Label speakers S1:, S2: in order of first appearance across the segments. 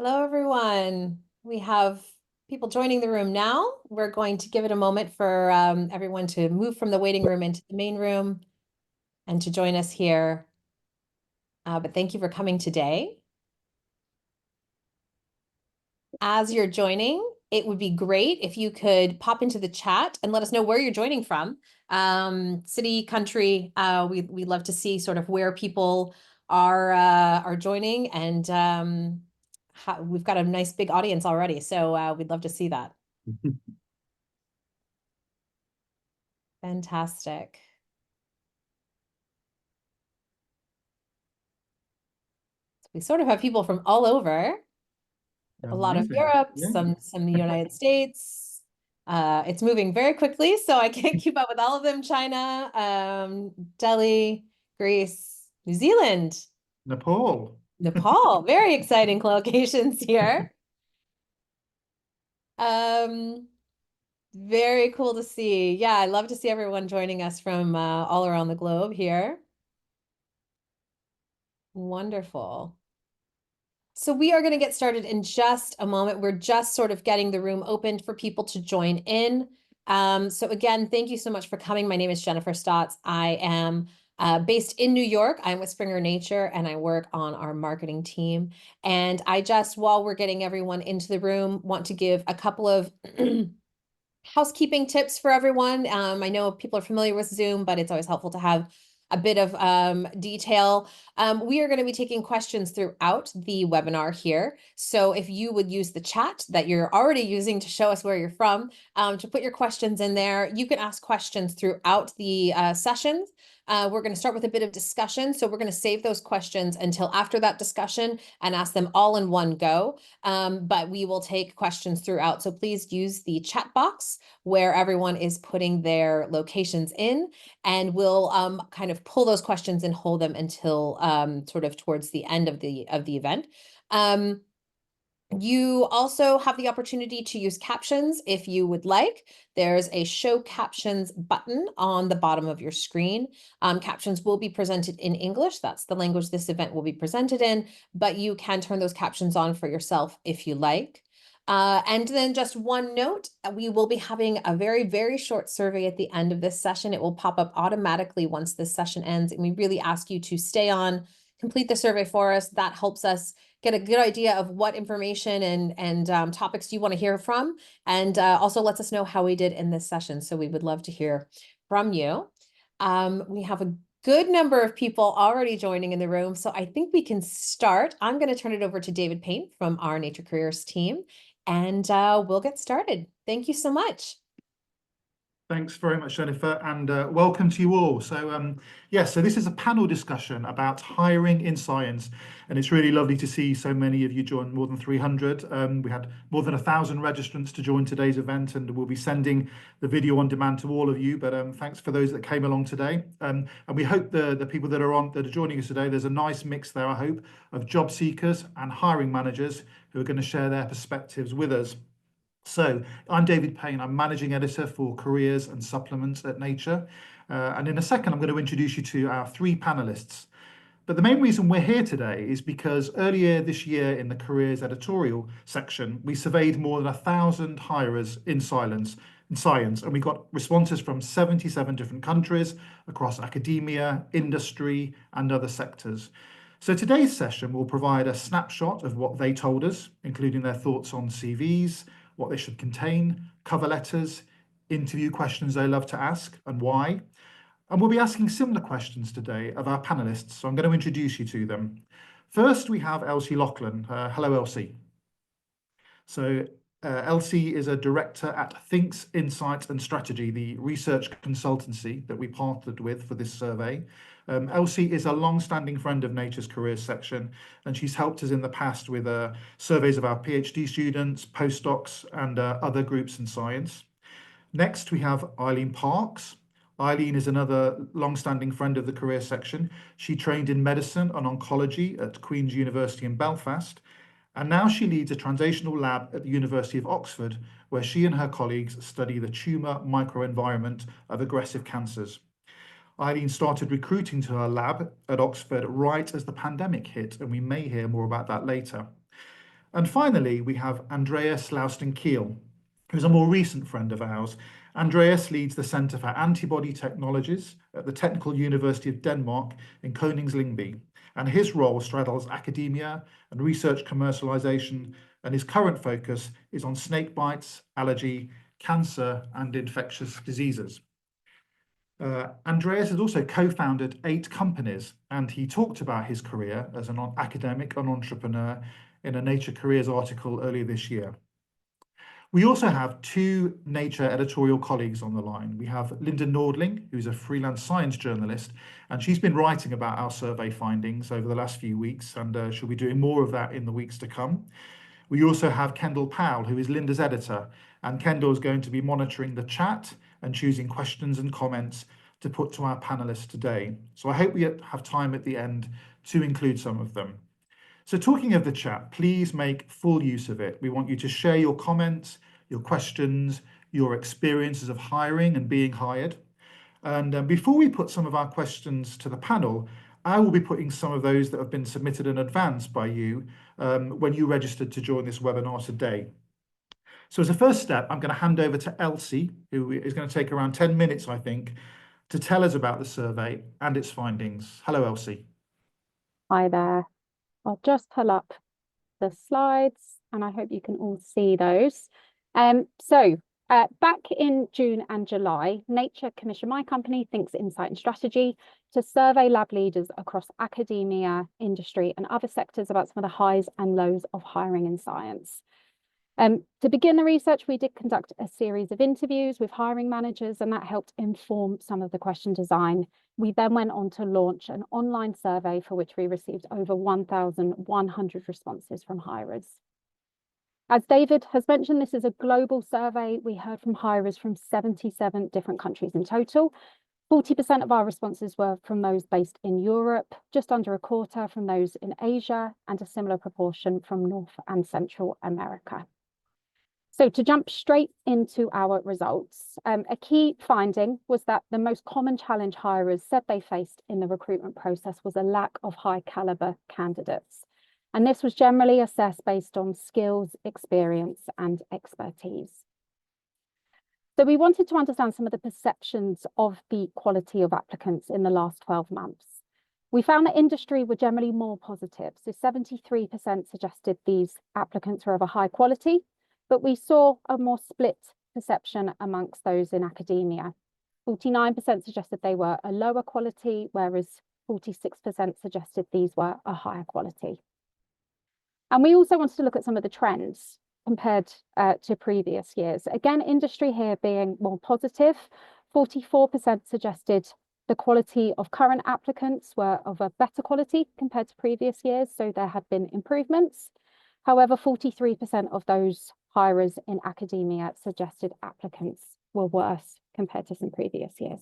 S1: Hello, everyone. We have people joining the room now. We're going to give it a moment for everyone to move from the waiting room into the main room and to join us here. But thank you for coming today. As you're joining, it would be great if you could pop into the chat and let us know where you're joining from. City, country, we'd love to see sort of where people are joining, and we've got a nice big audience already, so we'd love to see that. Fantastic. We sort of have people from all over, a lot of
S2: Amazing.
S1: Europe,
S2: Yeah.
S1: some the United States. It's moving very quickly, so I can't keep up with all of them. China, Delhi, Greece, New Zealand,
S2: Nepal.
S1: Nepal. Very exciting locations here. Very cool to see. Yeah, I love to see everyone joining us from all around the globe here. Wonderful. So we are going to get started in just a moment. We're just sort of getting the room opened for people to join in. So again, thank you so much for coming. My name is Jennifer Stotts. I am based in New York. I'm with Springer Nature and I work on our marketing team. And I just, while we're getting everyone into the room, want to give a couple of housekeeping tips for everyone. I know people are familiar with Zoom, but it's always helpful to have a bit of detail. We are going to be taking questions throughout the webinar here. So if you would use the chat that you're already using to show us where you're from, to put your questions in there, you can ask questions throughout the sessions. We're going to start with a bit of discussion. So we're going to save those questions until after that discussion and ask them all in one go. But we will take questions throughout. So please use the chat box where everyone is putting their locations in, and we'll kind of pull those questions and hold them until sort of towards the end of the event. You also have the opportunity to use captions if you would like. There's a show captions button on the bottom of your screen. Captions will be presented in English. That's the language this event will be presented in, but you can turn those captions on for yourself if you like. And then just one note, we will be having a very, very short survey at the end of this session. It will pop up automatically once this session ends, and we really ask you to stay on, complete the survey for us. That helps us get a good idea of what information and topics you want to hear from, and also lets us know how we did in this session. So we would love to hear from you. We have a good number of people already joining in the room, so I think we can start. I'm going to turn it over to David Payne from our Nature Careers team, and we'll get started. Thank you so much.
S2: Thanks very much, Jennifer, and welcome to you all. So so this is a panel discussion about hiring in science, and it's really lovely to see so many of you join, more than 300. We had more than 1,000 registrants to join today's event, and we'll be sending the video on demand to all of you, but thanks for those that came along today. And we hope the people that are joining us today, there's a nice mix there, I hope, of job seekers and hiring managers who are going to share their perspectives with us. So I'm David Payne. I'm Managing Editor for Careers and Supplements at Nature. And in a second, I'm going to introduce you to our three panelists. But the main reason we're here today is because earlier this year in the Careers editorial section, we surveyed more than 1,000 hirers in science, and we got responses from 77 different countries across academia, industry, and other sectors. So today's session will provide a snapshot of what they told us, including their thoughts on CVs, what they should contain, cover letters, interview questions they love to ask, and why. And we'll be asking similar questions today of our panelists, so I'm going to introduce you to them. First, we have Elsie Lauchlan. Hello, Elsie. So Elsie is a director at Thinks, Insight and Strategy, the research consultancy that we partnered with for this survey. Elsie is a long-standing friend of Nature's Careers section, and she's helped us in the past with surveys of our PhD students, postdocs, and other groups in science. Next, we have Eileen Parkes. Eileen is another long-standing friend of the Careers section. She trained in medicine and oncology at Queen's University in Belfast, and now she leads a translational lab at the University of Oxford, where she and her colleagues study the tumour microenvironment of aggressive cancers. Eileen started recruiting to her lab at Oxford right as the pandemic hit, and we may hear more about that later. And finally, we have Andreas Laustsen-Kiel, who's a more recent friend of ours. Andreas leads the Centre for Antibody Technologies at the Technical University of Denmark in Kongens Lyngby. And his role straddles academia and research commercialization, and his current focus is on snake bites, allergy, cancer, and infectious diseases. Andreas has also co-founded 8 companies, and he talked about his career as an academic and entrepreneur in a Nature Careers article earlier this year. We also have 2 Nature editorial colleagues on the line. We have Linda Nordling, who's a freelance science journalist, and she's been writing about our survey findings over the last few weeks, and she'll be doing more of that in the weeks to come. We also have Kendall Powell, who is Linda's editor, and Kendall is going to be monitoring the chat and choosing questions and comments to put to our panelists today. So I hope we have time at the end to include some of them. So talking of the chat, please make full use of it. We want you to share your comments, your questions, your experiences of hiring and being hired. And before we put some of our questions to the panel, I will be putting some of those that have been submitted in advance by you when you registered to join this webinar today. So as a first step, I'm going to hand over to Elsie, who is going to take around 10 minutes, I think, to tell us about the survey and its findings. Hello, Elsie.
S3: Hi there. I'll just pull up the slides and I hope you can all see those. Back in June and July, Nature commissioned my company, Thinks Insight and Strategy, to survey lab leaders across academia, industry and other sectors about some of the highs and lows of hiring in science. To begin the research, we did conduct a series of interviews with hiring managers, and that helped inform some of the question design. We then went on to launch an online survey for which we received over 1,100 responses from hirers. As David has mentioned, this is a global survey. We heard from hirers from 77 different countries in total. 40% of our responses were from those based in Europe, just under a quarter from those in Asia, and a similar proportion from North and Central America. So to jump straight into our results, a key finding was that the most common challenge hirers said they faced in the recruitment process was a lack of high caliber candidates. And this was generally assessed based on skills, experience, and expertise. So we wanted to understand some of the perceptions of the quality of applicants in the last 12 months. We found that industry were generally more positive. So 73% suggested these applicants were of a high quality, but we saw a more split perception amongst those in academia. 49% suggested they were a lower quality, whereas 46% suggested these were a higher quality. And we also wanted to look at some of the trends compared to previous years. Again, industry here being more positive, 44% suggested the quality of current applicants were of a better quality compared to previous years, so there had been improvements. However, 43% of those hirers in academia suggested applicants were worse compared to some previous years.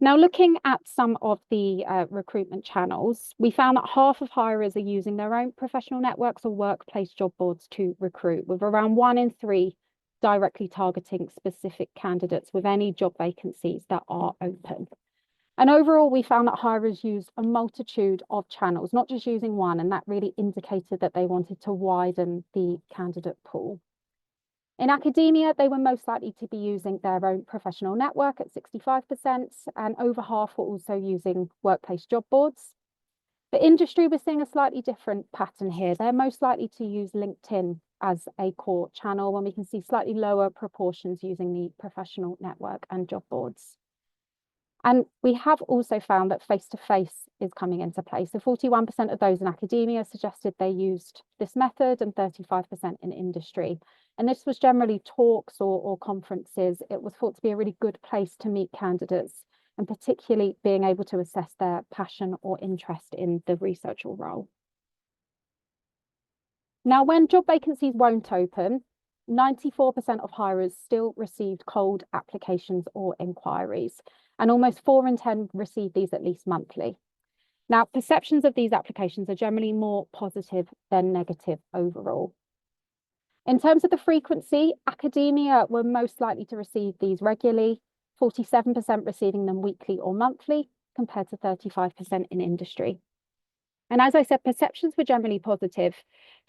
S3: Now, looking at some of the recruitment channels, we found that half of hirers are using their own professional networks or workplace job boards to recruit, with around 1 in 3 directly targeting specific candidates with any job vacancies that are open. And overall, we found that hirers used a multitude of channels, not just using one, and that really indicated that they wanted to widen the candidate pool. In academia, they were most likely to be using their own professional network at 65%, and over half were also using workplace job boards. For industry, we're seeing a slightly different pattern here. They're most likely to use LinkedIn as a core channel, when we can see slightly lower proportions using the professional network and job boards. And we have also found that face-to-face is coming into play. So 41% of those in academia suggested they used this method, and 35% in industry. And this was generally talks or conferences. It was thought to be a really good place to meet candidates, and particularly being able to assess their passion or interest in the research or role. Now, when job vacancies won't open, 94% of hirers still received cold applications or inquiries, and almost 4 in 10 receive these at least monthly. Now, perceptions of these applications are generally more positive than negative overall. In terms of the frequency, academia were most likely to receive these regularly, 47% receiving them weekly or monthly, compared to 35% in industry. And as I said, perceptions were generally positive.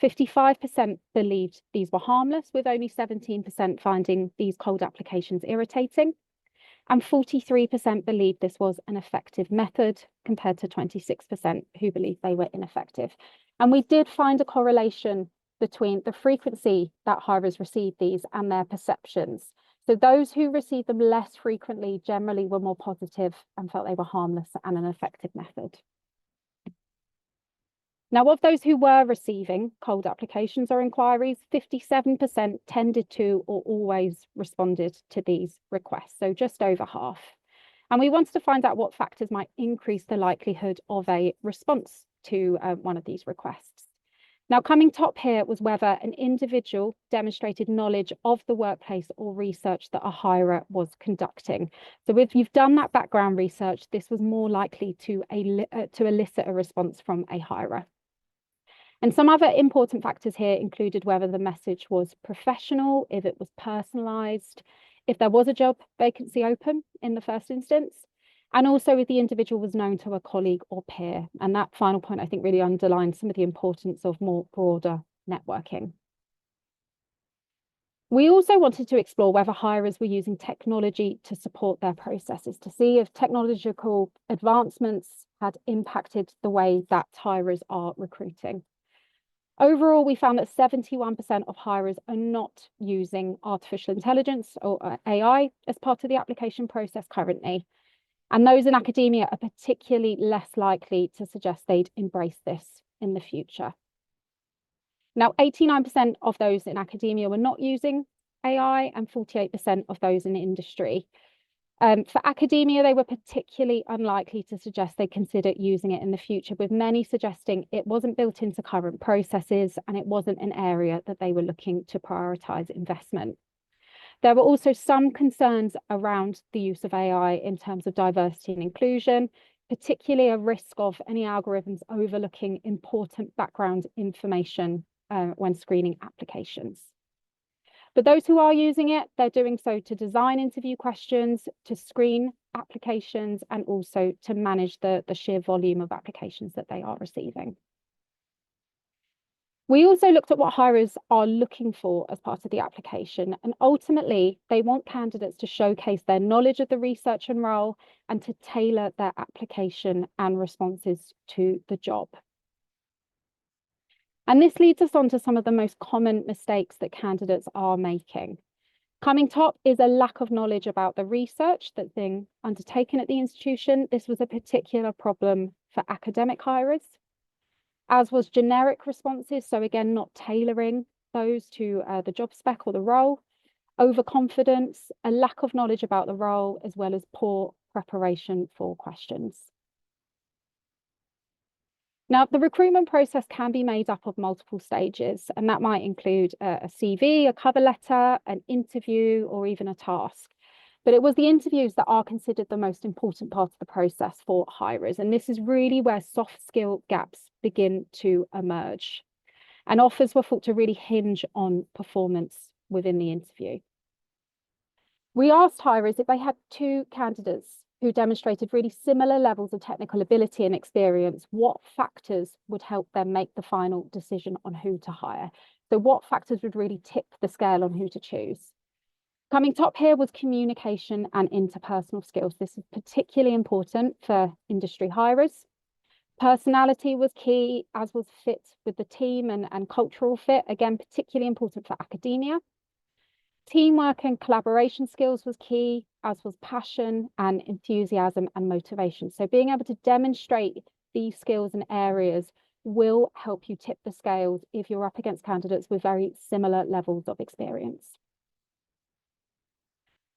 S3: 55% believed these were harmless, with only 17% finding these cold applications irritating. And 43% believed this was an effective method, compared to 26% who believed they were ineffective. And we did find a correlation between the frequency that hirers received these and their perceptions. So those who received them less frequently generally were more positive and felt they were harmless and an effective method. Now, of those who were receiving cold applications or inquiries, 57% tended to or always responded to these requests, so just over half. And we wanted to find out what factors might increase the likelihood of a response to one of these requests. Now, coming top here was whether an individual demonstrated knowledge of the workplace or research that a hirer was conducting. So if you've done that background research, this was more likely to elicit a response from a hirer. And some other important factors here included whether the message was professional, if it was personalised, if there was a job vacancy open in the first instance, and also if the individual was known to a colleague or peer. And that final point, I think, really underlines some of the importance of more broader networking. We also wanted to explore whether hirers were using technology to support their processes, to see if technological advancements had impacted the way that hirers are recruiting. Overall, we found that 71% of hirers are not using artificial intelligence or AI as part of the application process currently. And those in academia are particularly less likely to suggest they'd embrace this in the future. Now, 89% of those in academia were not using AI and 48% of those in industry. For academia, they were particularly unlikely to suggest they consider using it in the future, with many suggesting it wasn't built into current processes and it wasn't an area that they were looking to prioritise investment. There were also some concerns around the use of AI in terms of diversity and inclusion, particularly a risk of any algorithms overlooking important background information when screening applications. But those who are using it, they're doing so to design interview questions, to screen applications, and also to manage the sheer volume of applications that they are receiving. We also looked at what hirers are looking for as part of the application, and ultimately they want candidates to showcase their knowledge of the research and role and to tailor their application and responses to the job. And this leads us on to some of the most common mistakes that candidates are making. Coming top is a lack of knowledge about the research that's being undertaken at the institution. This was a particular problem for academic hirers, as was generic responses. So again, not tailoring those to the job spec or the role, overconfidence, a lack of knowledge about the role, as well as poor preparation for questions. Now, the recruitment process can be made up of multiple stages, and that might include a CV, a cover letter, an interview, or even a task. But it was the interviews that are considered the most important part of the process for hirers. And this is really where soft skill gaps begin to emerge. And offers were thought to really hinge on performance within the interview. We asked hirers if they had two candidates who demonstrated really similar levels of technical ability and experience, what factors would help them make the final decision on who to hire? So what factors would really tip the scale on who to choose? Coming top here was communication and interpersonal skills. This is particularly important for industry hirers. Personality was key, as was fit with the team and cultural fit, again, particularly important for academia. Teamwork and collaboration skills was key, as was passion and enthusiasm and motivation. So being able to demonstrate these skills and areas will help you tip the scales if you're up against candidates with very similar levels of experience.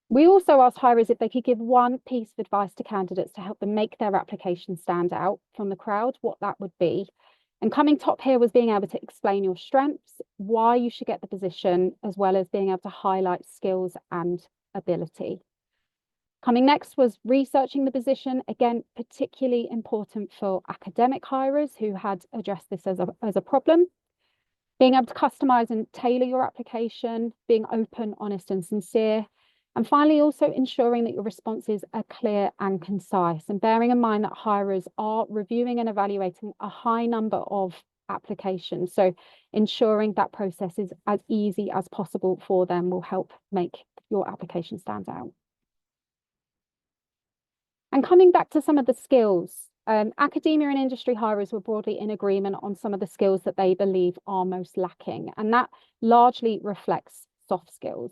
S3: We also asked hirers if they could give one piece of advice to candidates to help them make their application stand out from the crowd, what that would be. And coming top here was being able to explain your strengths, why you should get the position, as well as being able to highlight skills and ability. Coming next was researching the position, again, particularly important for academic hirers who had addressed this as a problem. Being able to customize and tailor your application, being open, honest, and sincere, And finally, also ensuring that your responses are clear and concise, and bearing in mind that hirers are reviewing and evaluating a high number of applications. So ensuring that process is as easy as possible for them will help make your application stand out. And coming back to some of the skills, academia and industry hirers were broadly in agreement on some of the skills that they believe are most lacking, and that largely reflects soft skills.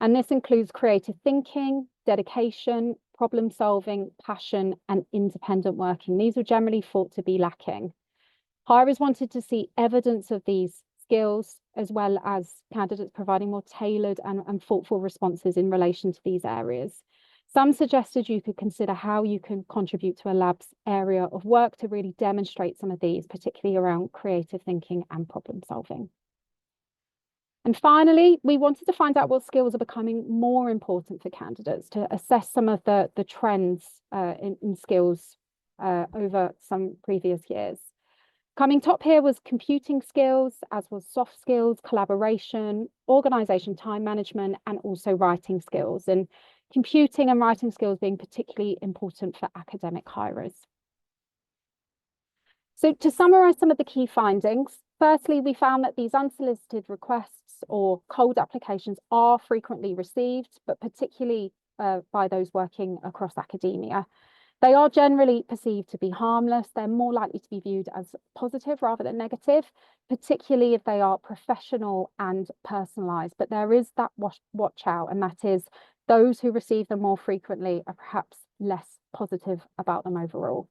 S3: And this includes creative thinking, dedication, problem solving, passion, and independent working. These were generally thought to be lacking. Hirers wanted to see evidence of these skills, as well as candidates providing more tailored and thoughtful responses in relation to these areas. Some suggested you could consider how you can contribute to a lab's area of work to really demonstrate some of these, particularly around creative thinking and problem solving. And finally, we wanted to find out what skills are becoming more important for candidates to assess some of the trends in skills over some previous years. Coming top here was computing skills, as was soft skills, collaboration, organisation, time management, and also writing skills. And computing and writing skills being particularly important for academic hirers. So to summarise some of the key findings, firstly, we found that these unsolicited requests or cold applications are frequently received, but particularly by those working across academia. They are generally perceived to be harmless. They're more likely to be viewed as positive rather than negative, particularly if they are professional and personalised. But there is that watch out, and that is those who receive them more frequently are perhaps less positive about them overall.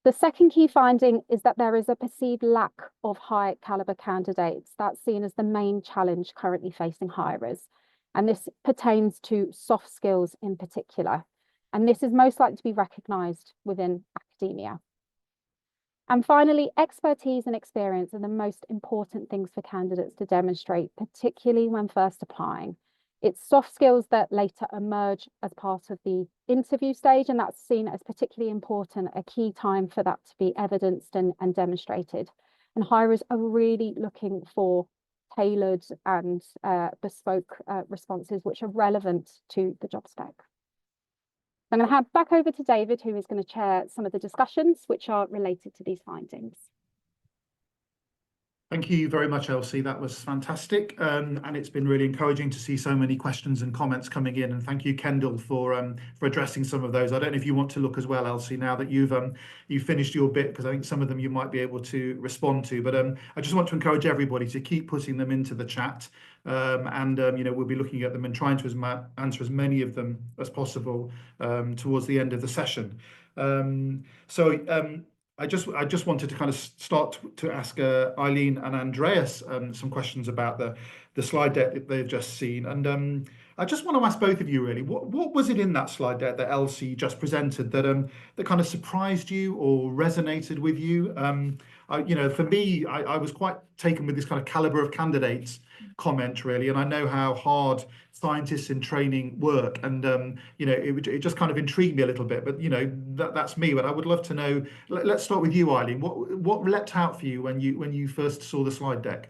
S3: The second key finding is that there is a perceived lack of high caliber candidates. That's seen as the main challenge currently facing hirers. And this pertains to soft skills in particular. And this is most likely to be recognised within academia. And finally, expertise and experience are the most important things for candidates to demonstrate, particularly when first applying. It's soft skills that later emerge as part of the interview stage, and that's seen as particularly important, a key time for that to be evidenced and demonstrated. And hirers are really looking for tailored and bespoke responses which are relevant to the job spec. I'm going to hand back over to David, who is going to chair some of the discussions which are related to these findings.
S2: Thank you very much, Elsie. That was fantastic. And it's been really encouraging to see so many questions and comments coming in. And thank you, Kendall, for addressing some of those. I don't know if you want to look as well, Elsie, now that you've finished your bit, because I think some of them you might be able to respond to. But I just want to encourage everybody to keep putting them into the chat. We'll be looking at them and trying to answer as many of them as possible towards the end of the session. I just wanted to kind of start to ask Eileen and Andreas some questions about the slide deck that they've just seen. And I just want to ask both of you really, what was it in that slide deck that Elsie just presented that kind of surprised you or resonated with you? For me, I was quite taken with this kind of caliber of candidates comment really, and I know how hard scientists in training work, and it just kind of intrigued me a little bit. But that's me. But I would love to know. Let's start with you, Eileen. What leapt out for you when you first saw the slide deck?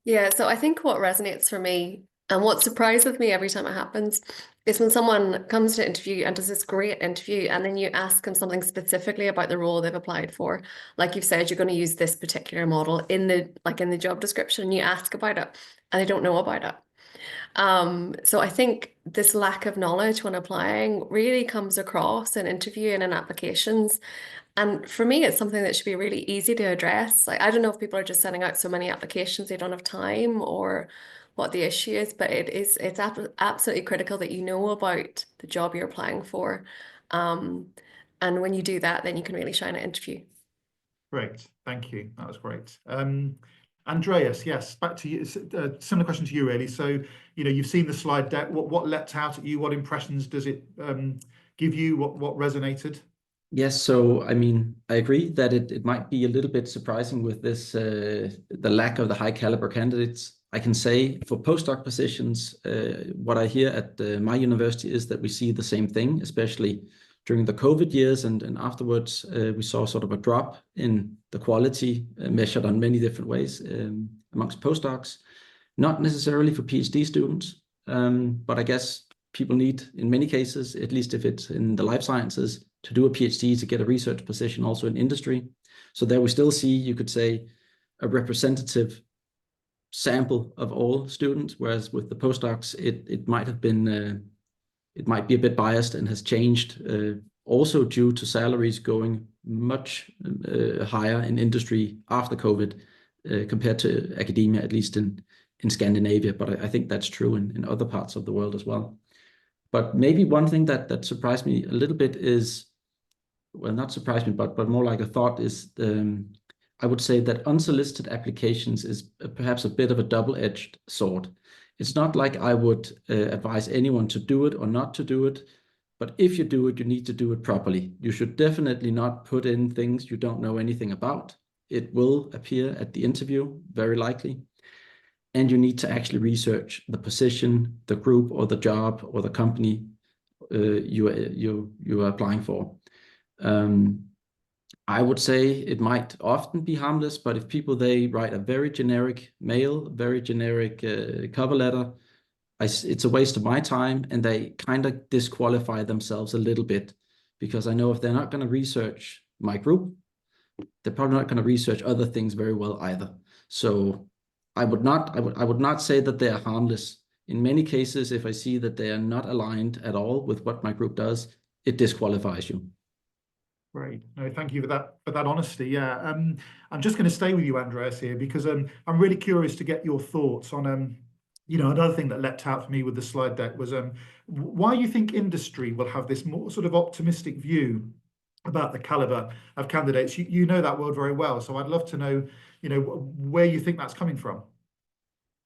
S4: Yeah, so I think what resonates for me and what surprises me every time it happens is when someone comes to interview and does this great interview, and then you ask them something specifically about the role they've applied for. Like you've said, you're going to use this particular model in the job description, and you ask about it, and they don't know about it. So I think this lack of knowledge when applying really comes across in interviewing and applications. And for me, it's something that should be really easy to address. Like, I don't know if people are just sending out so many applications they don't have time, or what the issue is, but it's absolutely critical that you know about the job you're applying for. And when you do that, then you can really shine at interview.
S2: Great, thank you. That was great. Andreas, yes, back to you. Similar question to you, really. So, you've seen the slide deck. What leapt out at you? What impressions does it give you? What resonated?
S5: Yes, so I mean, I agree that it might be a little bit surprising with this the lack of the high caliber candidates. I can say for postdoc positions, what I hear at my university is that we see the same thing, especially during the COVID years, and afterwards we saw sort of a drop in the quality measured on many different ways amongst postdocs, not necessarily for PhD students. but I guess people need, in many cases, at least if it's in the life sciences, to do a PhD to get a research position also in industry. So there we still see, you could say, a representative sample of all students, whereas with the postdocs, it might have been, it might be a bit biased and has changed, also due to salaries going much higher in industry after COVID compared to academia, at least in Scandinavia. But I think that's true in other parts of the world as well. But maybe one thing that surprised me a little bit is, well, not surprised me, but more like a thought is, I would say that unsolicited applications is perhaps a bit of a double-edged sword. It's not like I would advise anyone to do it or not to do it, but if you do it, you need to do it properly. You should definitely not put in things you don't know anything about. It will appear at the interview, very likely. And you need to actually research the position, the group, or the job, or the company you are applying for. I would say it might often be harmless, but if people, they write a very generic mail, very generic cover letter, it's a waste of my time, and they kind of disqualify themselves a little bit, because I know if they're not going to research my group, they're probably not going to research other things very well either. So I would not say that they are harmless. In many cases, if I see that they are not aligned at all with what my group does, it disqualifies you.
S2: Great. No, thank you for that honesty. Yeah. I'm just going to stay with you, Andreas, here, because I'm really curious to get your thoughts on another thing that leapt out for me with the slide deck was why you think industry will have this more sort of optimistic view about the caliber of candidates. You know that world very well, so I'd love to know, where you think that's coming from.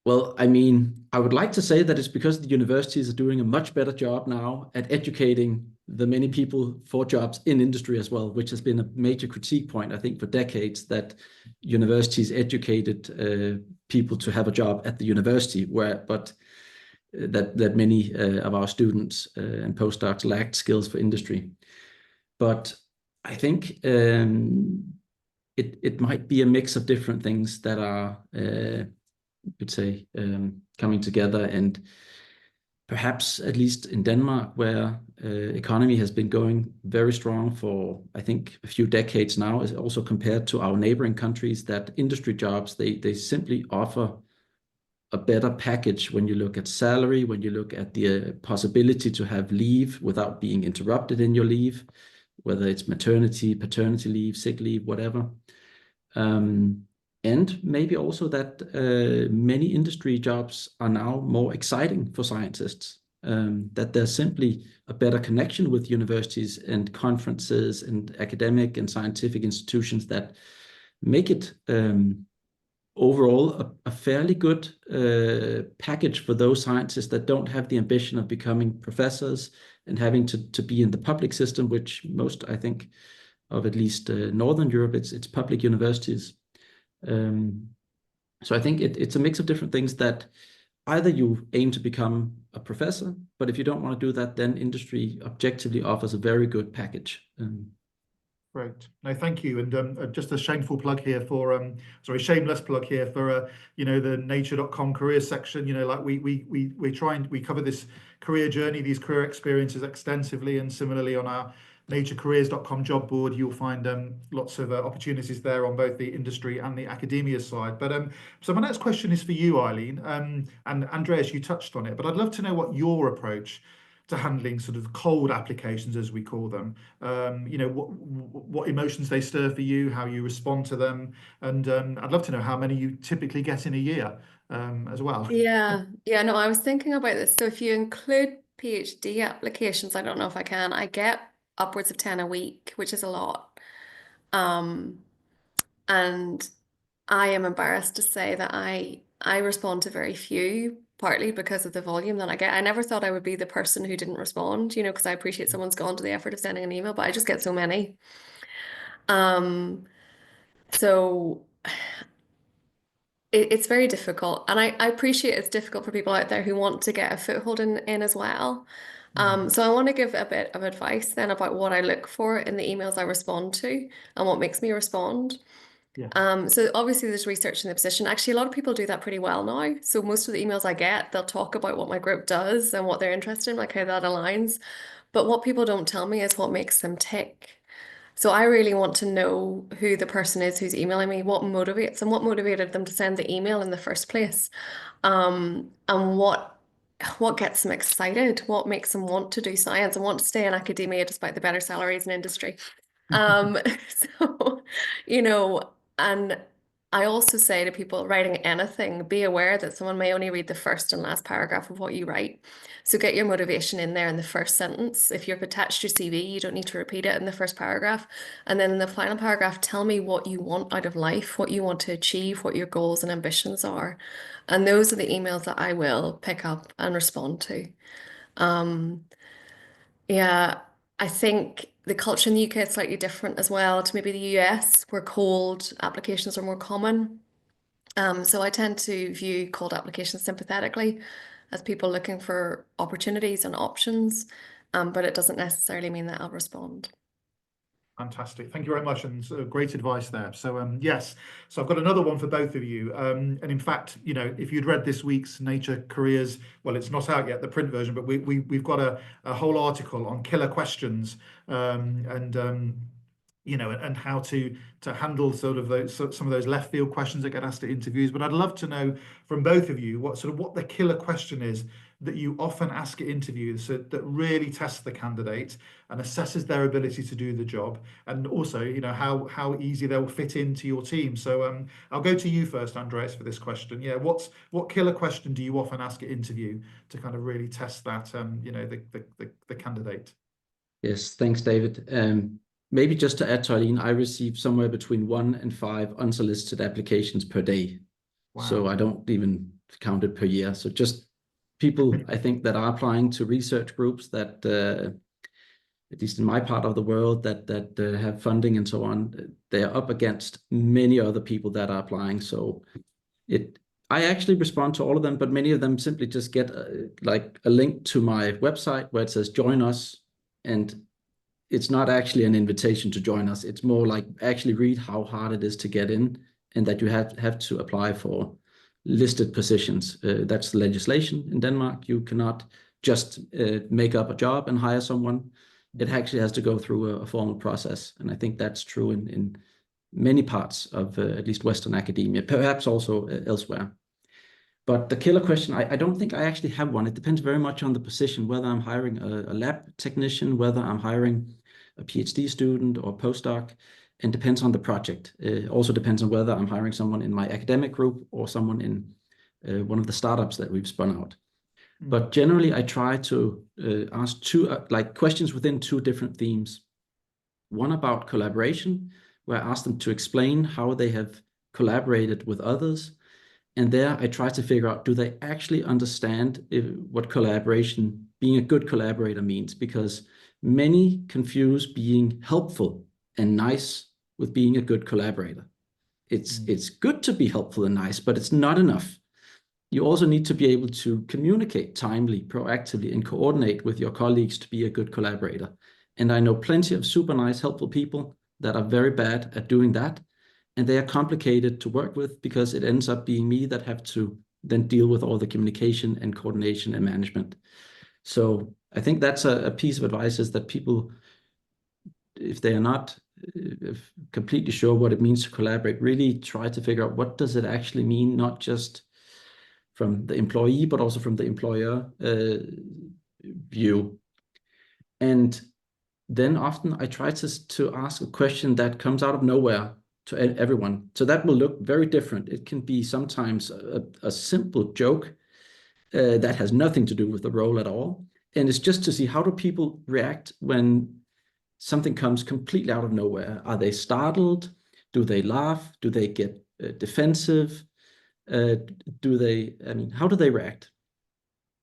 S5: Well, I mean, I would like to say that it's because the universities are doing a much better job now at educating the many people for jobs in industry as well, which has been a major critique point, I think, for decades, that universities educated people to have a job at the university, but that many of our students and postdocs lacked skills for industry. But I think it might be a mix of different things that are you could say coming together, and perhaps at least in Denmark, where economy has been going very strong for, I think, a few decades now, is also compared to our neighboring countries, that industry jobs, they simply offer a better package when you look at salary, when you look at the possibility to have leave without being interrupted in your leave, whether it's maternity, paternity leave, sick leave, whatever. And maybe also that many industry jobs are now more exciting for scientists, that there's simply a better connection with universities and conferences and academic and scientific institutions that make it overall a fairly good package for those scientists that don't have the ambition of becoming professors and having to be in the public system, which most, I think, of at least Northern Europe, it's public universities. So I think it's a mix of different things, that either you aim to become a professor, but if you don't want to do that, then industry objectively offers a very good package.
S2: Great. No, thank you. And just a shameful plug here for, shameless plug here for, the nature.com careers section. Like we cover this career journey, these career experiences extensively, and similarly on our naturecareers.com job board, you'll find lots of opportunities there on both the industry and the academia side. But so my next question is for you, Eileen, and Andreas, you touched on it, but I'd love to know what your approach to handling sort of cold applications, as we call them, what emotions they stir for you, how you respond to them, and I'd love to know how many you typically get in a year as well.
S4: Yeah, no, I was thinking about this. So if you include PhD applications, I don't know if I can, I get upwards of 10 a week, which is a lot. And I am embarrassed to say that I respond to very few, partly because of the volume that I get. I never thought I would be the person who didn't respond, because I appreciate someone's gone to the effort of sending an email, but I just get so many. So it's very difficult, and I appreciate it's difficult for people out there who want to get a foothold in as well. So I want to give a bit of advice then about what I look for in the emails I respond to and what makes me respond.
S2: Yeah.
S4: So obviously there's research in the position. Actually, a lot of people do that pretty well now. So most of the emails I get, they'll talk about what my group does and what they're interested in, like how that aligns. But what people don't tell me is what makes them tick. So I really want to know who the person is who's emailing me, what motivates them, what motivated them to send the email in the first place, and what gets them excited, what makes them want to do science and want to stay in academia despite the better salaries in industry. So, and I also say to people writing anything, be aware that someone may only read the first and last paragraph of what you write. So get your motivation in there in the first sentence. If you've attached your CV, you don't need to repeat it in the first paragraph. And then in the final paragraph, tell me what you want out of life, what you want to achieve, what your goals and ambitions are. And those are the emails that I will pick up and respond to. Yeah, I think the culture in the UK is slightly different as well to maybe the US, where cold applications are more common. So I tend to view cold applications sympathetically as people looking for opportunities and options, but it doesn't necessarily mean that I'll respond.
S2: Fantastic. Thank you very much, and great advice there. So yes, so I've got another one for both of you. And in fact, if you'd read this week's Nature Careers, well, it's not out yet, the print version, but we've got a whole article on killer questions, and how to handle sort of some of those left field questions that get asked at interviews. But I'd love to know from both of you what the killer question is that you often ask at interviews, that really tests the candidate and assesses their ability to do the job, and also how easy they'll fit into your team. So I'll go to you first, Andreas, for this question. Yeah, what killer question do you often ask at interview to kind of really test that the candidate?
S5: Yes, thanks, David. Maybe just to add to Eileen, I receive somewhere between 1 and 5 unsolicited applications per day.
S2: Wow.
S5: So I don't even count it per year. So just people, I think, that are applying to research groups that, at least in my part of the world, that have funding and so on, they're up against many other people that are applying. So I actually respond to all of them, but many of them simply just get like a link to my website where it says join us, and it's not actually an invitation to join us. It's more like actually read how hard it is to get in, and that you have to apply for listed positions. That's the legislation in Denmark. You cannot just make up a job and hire someone. It actually has to go through a formal process. And I think that's true in many parts of at least Western academia, perhaps also elsewhere. But the killer question, I don't think I actually have one. It depends very much on the position, whether I'm hiring a lab technician, whether I'm hiring a PhD student or postdoc, and depends on the project. It also depends on whether I'm hiring someone in my academic group or someone in one of the startups that we've spun out. But generally, I try to ask two questions within 2 different themes. One about collaboration, where I ask them to explain how they have collaborated with others. And there I try to figure out, do they actually understand what collaboration, being a good collaborator means? Because many confuse being helpful and nice with being a good collaborator. It's good to be helpful and nice, but it's not enough. You also need to be able to communicate timely, proactively, and coordinate with your colleagues to be a good collaborator. And I know plenty of super nice, helpful people that are very bad at doing that. And they are complicated to work with because it ends up being me that have to then deal with all the communication and coordination and management. So I think that's a piece of advice, is that people, if they are not completely sure what it means to collaborate, really try to figure out what does it actually mean, not just from the employee, but also from the employer view. And then often I try to ask a question that comes out of nowhere to everyone. So that will look very different. It can be sometimes a simple joke that has nothing to do with the role at all. And it's just to see, how do people react when something comes completely out of nowhere? Are they startled? Do they laugh? Do they get defensive? How do they react?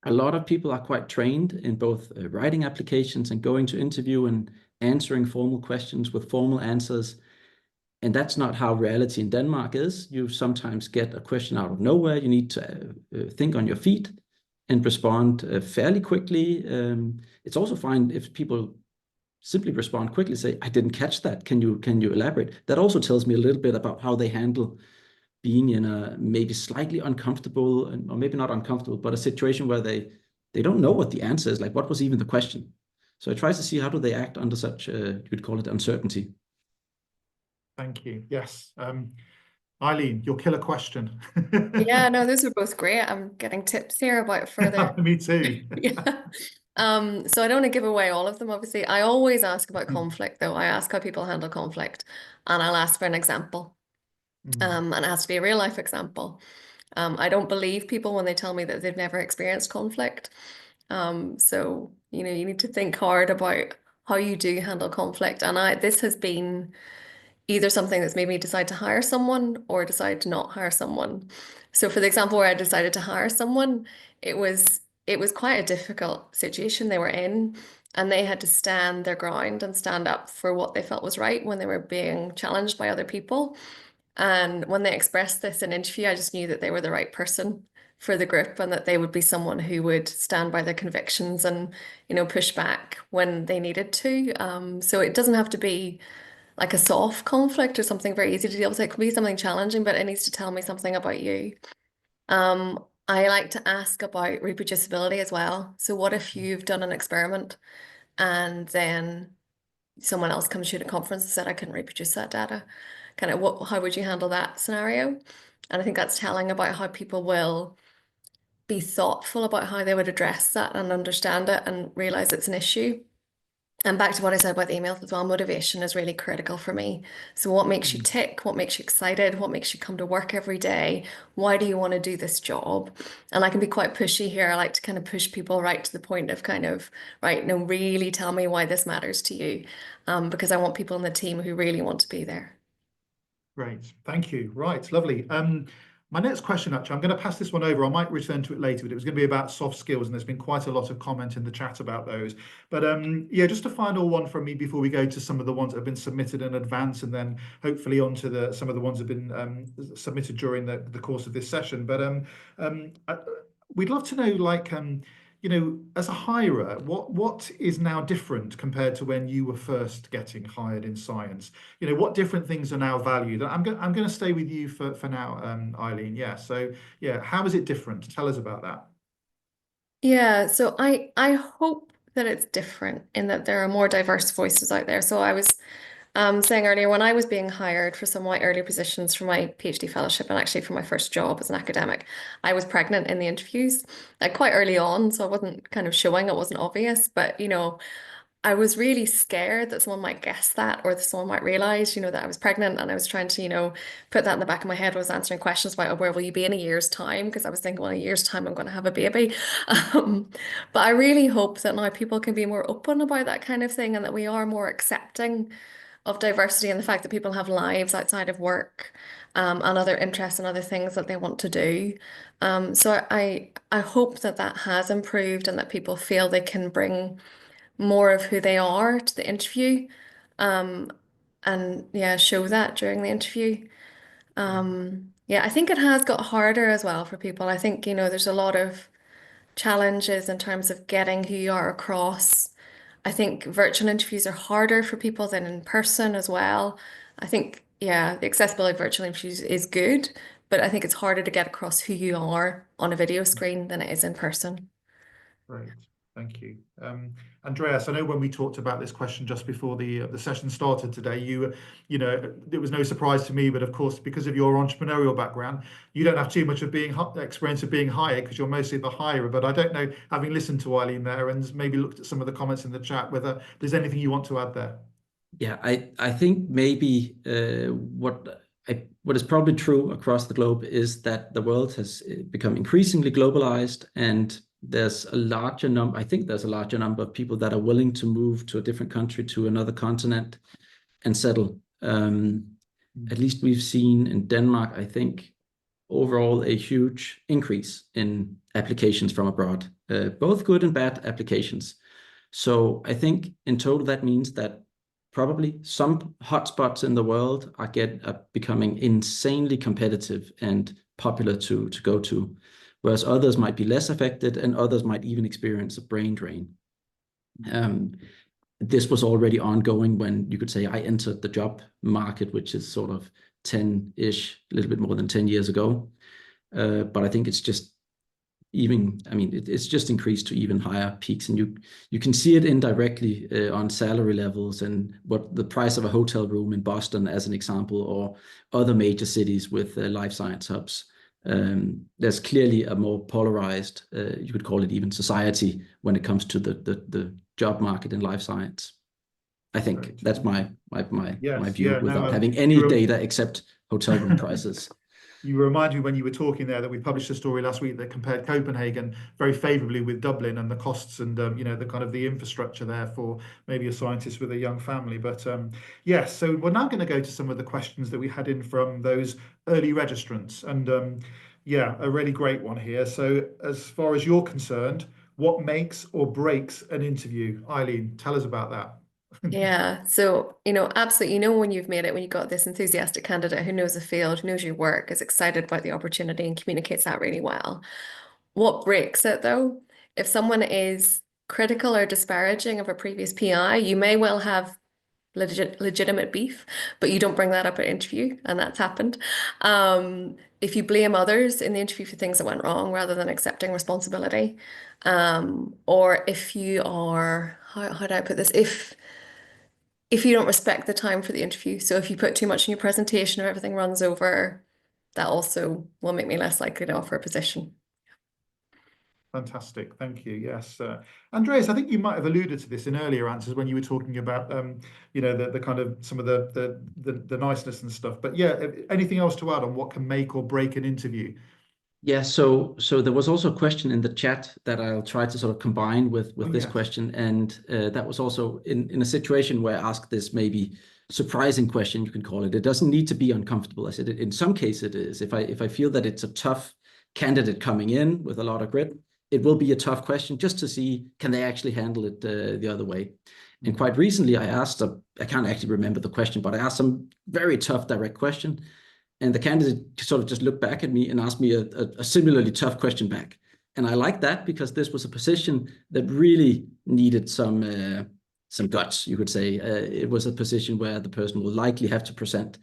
S5: A lot of people are quite trained in both writing applications and going to interview and answering formal questions with formal answers. And that's not how reality in Denmark is. You sometimes get a question out of nowhere. You need to think on your feet and respond fairly quickly. It's also fine if people simply respond quickly, say, I didn't catch that. Can you elaborate? That also tells me a little bit about how they handle being in a maybe slightly uncomfortable, or maybe not uncomfortable, but a situation where they don't know what the answer is, like what was even the question. So I try to see how do they act under such, you could call it uncertainty.
S2: Thank you. Yes. Eileen, your killer question.
S4: Yeah, no, those are both great. I'm getting tips here about further.
S2: Me too.
S4: Yeah. So I don't want to give away all of them, obviously. I always ask about conflict, though. I ask how people handle conflict, and I'll ask for an example. And it has to be a real life example. I don't believe people when they tell me that they've never experienced conflict. So, you know, you need to think hard about how you do handle conflict. And this has been either something that's made me decide to hire someone or decide to not hire someone. So for the example where I decided to hire someone, it was quite a difficult situation they were in, and they had to stand their ground and stand up for what they felt was right when they were being challenged by other people. And when they expressed this in interview, I just knew that they were the right person for the group, and that they would be someone who would stand by their convictions and, you know, push back when they needed to. So it doesn't have to be like a soft conflict or something very easy to deal with. It could be something challenging, but it needs to tell me something about you. I like to ask about reproducibility as well. So what if you've done an experiment and then someone else comes to you at a conference and said, I couldn't reproduce that data? Kind of how would you handle that scenario? And I think that's telling about how people will be thoughtful about how they would address that and understand it and realize it's an issue. And back to what I said about the emails as well, motivation is really critical for me. So what makes you tick? What makes you excited? What makes you come to work every day? Why do you want to do this job? And I can be quite pushy here. I like to kind of push people right to the point of kind of, right, no, really tell me why this matters to you. Because I want people in the team who really want to be there.
S2: Great, thank you. Right, lovely. My next question, actually, I'm going to pass this one over. I might return to it later, but it was going to be about soft skills, and there's been quite a lot of comment in the chat about those. But yeah, just a final one from me before we go to some of the ones that have been submitted in advance, and then hopefully on to some of the ones that have been submitted during the course of this session. But we'd love to know, like, you know, as a hirer, what is now different compared to when you were first getting hired in science? You know, what different things are now valued? I'm going to stay with you for now, Eileen. Yeah. So yeah, how is it different? Tell us about that.
S4: Yeah, so I hope that it's different in that there are more diverse voices out there. So I was saying earlier, when I was being hired for some of my early positions for my PhD fellowship and actually for my first job as an academic, I was pregnant in the interviews, like quite early on. So I wasn't kind of showing, it wasn't obvious, but you know, I was really scared that someone might guess that, or that someone might realize, you know, that I was pregnant, and I was trying to, you know, put that in the back of my head. I was answering questions about, oh, where will you be in a year's time? Because I was thinking, well, in a year's time, I'm going to have a baby. But I really hope that now people can be more open about that kind of thing, and that we are more accepting of diversity and the fact that people have lives outside of work, and other interests and other things that they want to do. So I hope that that has improved, and that people feel they can bring more of who they are to the interview, and yeah, show that during the interview. Yeah, I think it has got harder as well for people. I think, you know, there's a lot of challenges in terms of getting who you are across. I think virtual interviews are harder for people than in person as well. I think, yeah, the accessibility of virtual interviews is good, but I think it's harder to get across who you are on a video screen than it is in person.
S2: Great, thank you. Andreas, I know when we talked about this question just before the session started today, you know, it was no surprise to me, but of course, because of your entrepreneurial background, you don't have too much of experience of being hired, because you're mostly the hirer. But I don't know, having listened to Eileen there and maybe looked at some of the comments in the chat, whether there's anything you want to add there.
S5: Yeah, I think maybe what is probably true across the globe is that the world has become increasingly globalized, and there's a larger number. I think there's a larger number of people that are willing to move to a different country, to another continent, and settle. At least we've seen in Denmark, I think, overall a huge increase in applications from abroad, both good and bad applications. So I think in total that means that probably some hotspots in the world are becoming insanely competitive and popular to go to, whereas others might be less affected, and others might even experience a brain drain. this was already ongoing when you could say I entered the job market, which is sort of 10-ish, a little bit more than 10 years ago. But I think it's just it's just increased to even higher peaks, and you can see it indirectly on salary levels and what the price of a hotel room in Boston, as an example, or other major cities with life science hubs. There's clearly a more polarized, you could call it even society, when it comes to the job market in life science. I think that's my view, without having any data except hotel room prices.
S2: You remind me when you were talking there that we published a story last week that compared Copenhagen very favorably with Dublin, and the costs and the kind of the infrastructure there for maybe a scientist with a young family. But yes, so we're now going to go to some of the questions that we had in from those early registrants, and yeah, a really great one here. So as far as you're concerned, what makes or breaks an interview? Eileen, tell us about that.
S4: Yeah, so, absolutely, when you've made it, when you've got this enthusiastic candidate who knows the field, who knows your work, is excited about the opportunity and communicates that really well. What breaks it, though? If someone is critical or disparaging of a previous PI, you may well have legitimate beef, but you don't bring that up at interview, and that's happened. If you blame others in the interview for things that went wrong rather than accepting responsibility, or if you are, how do I put this? If you don't respect the time for the interview, so if you put too much in your presentation or everything runs over, that also will make me less likely to offer a position.
S2: Fantastic, thank you. Yes, Andreas, I think you might have alluded to this in earlier answers when you were talking about the kind of some of the niceness and stuff. But yeah, anything else to add on what can make or break an interview?
S5: Yeah, so there was also a question in the chat that I'll try to sort of combine with this question, and that was also in a situation where I asked this maybe surprising question, you can call it. It doesn't need to be uncomfortable. I said in some case it is. If I feel that it's a tough candidate coming in with a lot of grit, it will be a tough question just to see, can they actually handle it the other way? And quite recently I asked, I can't actually remember the question, but I asked some very tough direct question. And the candidate sort of just looked back at me and asked me a similarly tough question back. And I liked that because this was a position that really needed some guts, you could say. It was a position where the person will likely have to present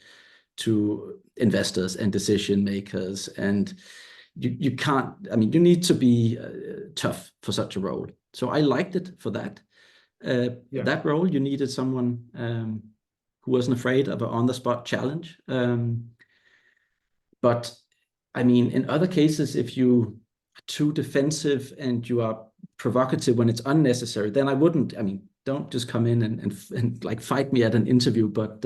S5: to investors and decision makers. And you can't, you need to be tough for such a role. So I liked it for that. That role, you needed someone who wasn't afraid of an on-the-spot challenge. But in other cases, if you are too defensive and you are provocative when it's unnecessary, then I wouldn't. Don't just come in and like fight me at an interview, but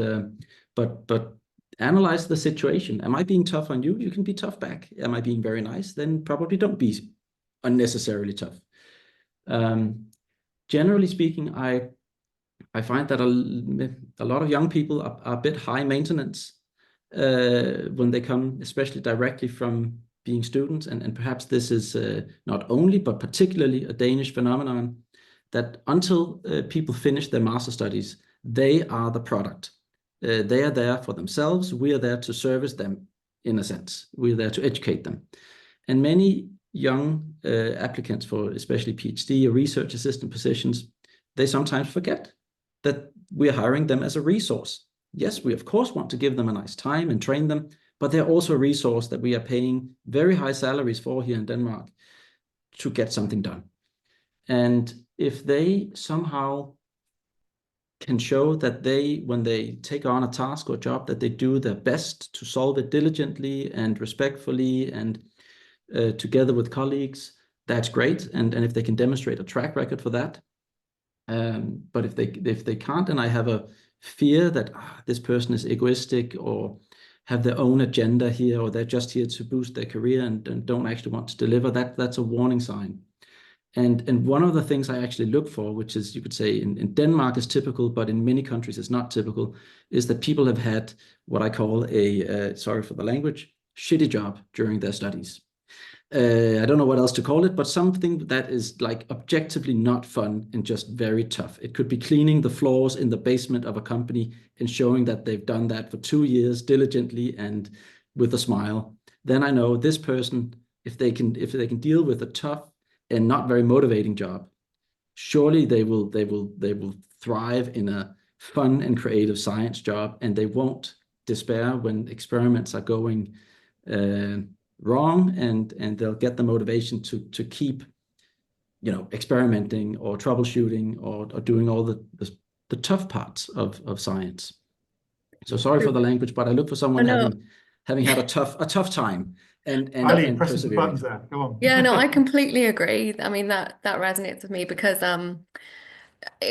S5: analyze the situation. Am I being tough on you? You can be tough back. Am I being very nice? Then probably don't be unnecessarily tough. Generally speaking, I find that a lot of young people are a bit high maintenance when they come, especially directly from being students. And perhaps this is not only, but particularly a Danish phenomenon, that until people finish their master studies, they are the product. They are there for themselves. We are there to service them, in a sense. We're there to educate them. And many young applicants for especially PhD or research assistant positions, they sometimes forget that we are hiring them as a resource. Yes, we of course want to give them a nice time and train them, but they're also a resource that we are paying very high salaries for here in Denmark to get something done. And if they somehow can show that when they take on a task or job, that they do their best to solve it diligently and respectfully and together with colleagues, that's great. And if they can demonstrate a track record for that. But if they can't, and I have a fear that this person is egoistic or have their own agenda here, or they're just here to boost their career and don't actually want to deliver, that's a warning sign. And one of the things I actually look for, which is, you could say in Denmark is typical, but in many countries it's not typical, is that people have had what I call a, sorry for the language, shitty job during their studies. I don't know what else to call it, but something that is like objectively not fun and just very tough. It could be cleaning the floors in the basement of a company and showing that they've done that for 2 years diligently and with a smile. Then I know this person, if they can deal with a tough and not very motivating job, surely they will thrive in a fun and creative science job, and they won't despair when experiments are going wrong, and they'll get the motivation to keep, you know, experimenting or troubleshooting or doing all the tough parts of science. So sorry for the language, but I look for someone having had a tough time and
S2: Eileen, pressing the
S5: persevering.
S2: buttons there. Go on.
S4: Yeah, no, I completely agree. I mean, that resonates with me because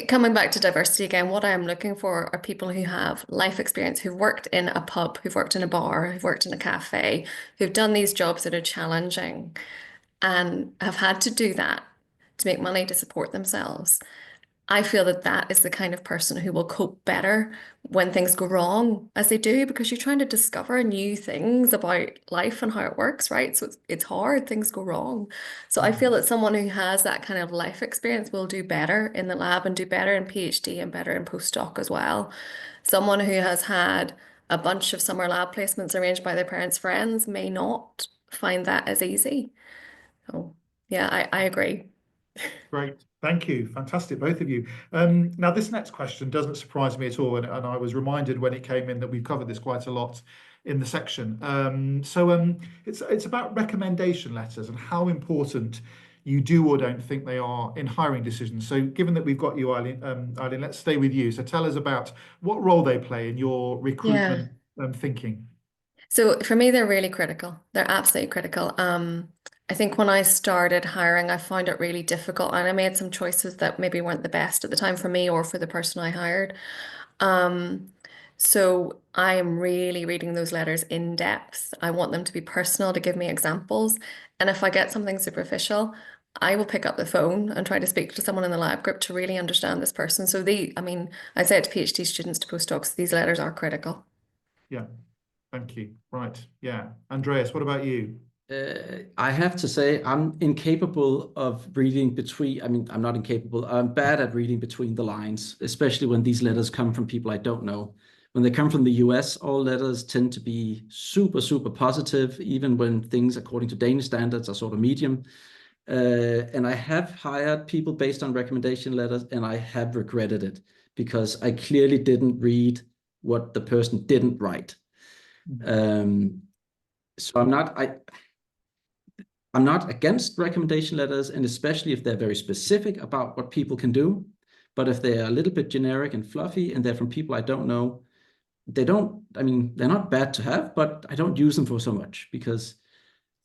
S4: coming back to diversity again, what I am looking for are people who have life experience, who've worked in a pub, who've worked in a bar, who've worked in a cafe, who've done these jobs that are challenging and have had to do that to make money to support themselves. I feel that that is the kind of person who will cope better when things go wrong, as they do, because you're trying to discover new things about life and how it works, right? So it's hard, things go wrong. So I feel that someone who has that kind of life experience will do better in the lab and do better in PhD and better in postdoc as well. Someone who has had a bunch of summer lab placements arranged by their parents' friends may not find that as easy. So yeah, I agree.
S2: Great. Thank you. Fantastic, both of you. Now, this next question doesn't surprise me at all, and I was reminded when it came in that we've covered this quite a lot in the section. It's about recommendation letters and how important you do or don't think they are in hiring decisions. So given that we've got you, Eileen, let's stay with you. So tell us about what role they play in your recruitment thinking.
S4: So for me, they're really critical. They're absolutely critical. I think when I started hiring, I found it really difficult, and I made some choices that maybe weren't the best at the time for me or for the person I hired. So I am really reading those letters in depth. I want them to be personal, to give me examples. And if I get something superficial, I will pick up the phone and try to speak to someone in the lab group to really understand this person. So I say it to PhD students, to postdocs, these letters are critical.
S2: Yeah. Thank you. Right. Yeah. Andreas, what about you?
S5: I have to say I'm incapable of reading between, I mean, I'm not incapable, I'm bad at reading between the lines, especially when these letters come from people I don't know. When they come from the US, all letters tend to be super, super positive, even when things according to Danish standards are sort of medium. And I have hired people based on recommendation letters, and I have regretted it because I clearly didn't read what the person didn't write. So I'm not against recommendation letters, and especially if they're very specific about what people can do. But if they're a little bit generic and fluffy and they're from people I don't know, they're not bad to have, but I don't use them for so much because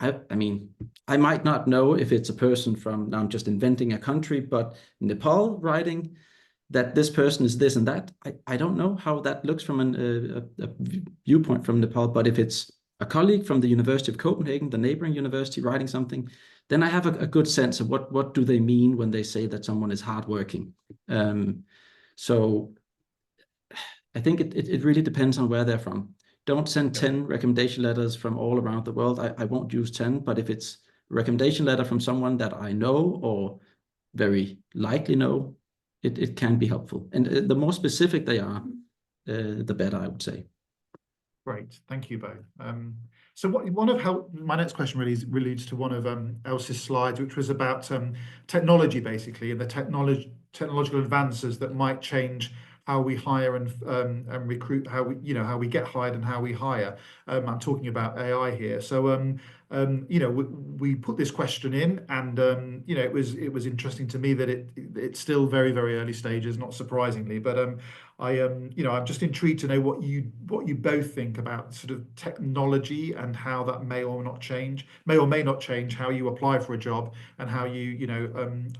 S5: I might not know if it's a person from, now I'm just inventing a country, but Nepal writing that this person is this and that. I don't know how that looks from a viewpoint from Nepal, but if it's a colleague from the University of Copenhagen, the neighboring university, writing something, then I have a good sense of what do they mean when they say that someone is hardworking. So I think it really depends on where they're from. Don't send 10 recommendation letters from all around the world. I won't use 10, but if it's a recommendation letter from someone that I know or very likely know, it can be helpful. And the more specific they are, the better, I would say.
S2: Great, thank you both. So my next question really relates to one of Elsie's slides, which was about technology, basically, and the technological advances that might change how we hire and recruit, how we get hired and how we hire. I'm talking about AI here. So we put this question in, and it was interesting to me that it's still very, very early stages, not surprisingly, but I'm just intrigued to know what you both think about sort of technology and how that may or may not change how you apply for a job and how you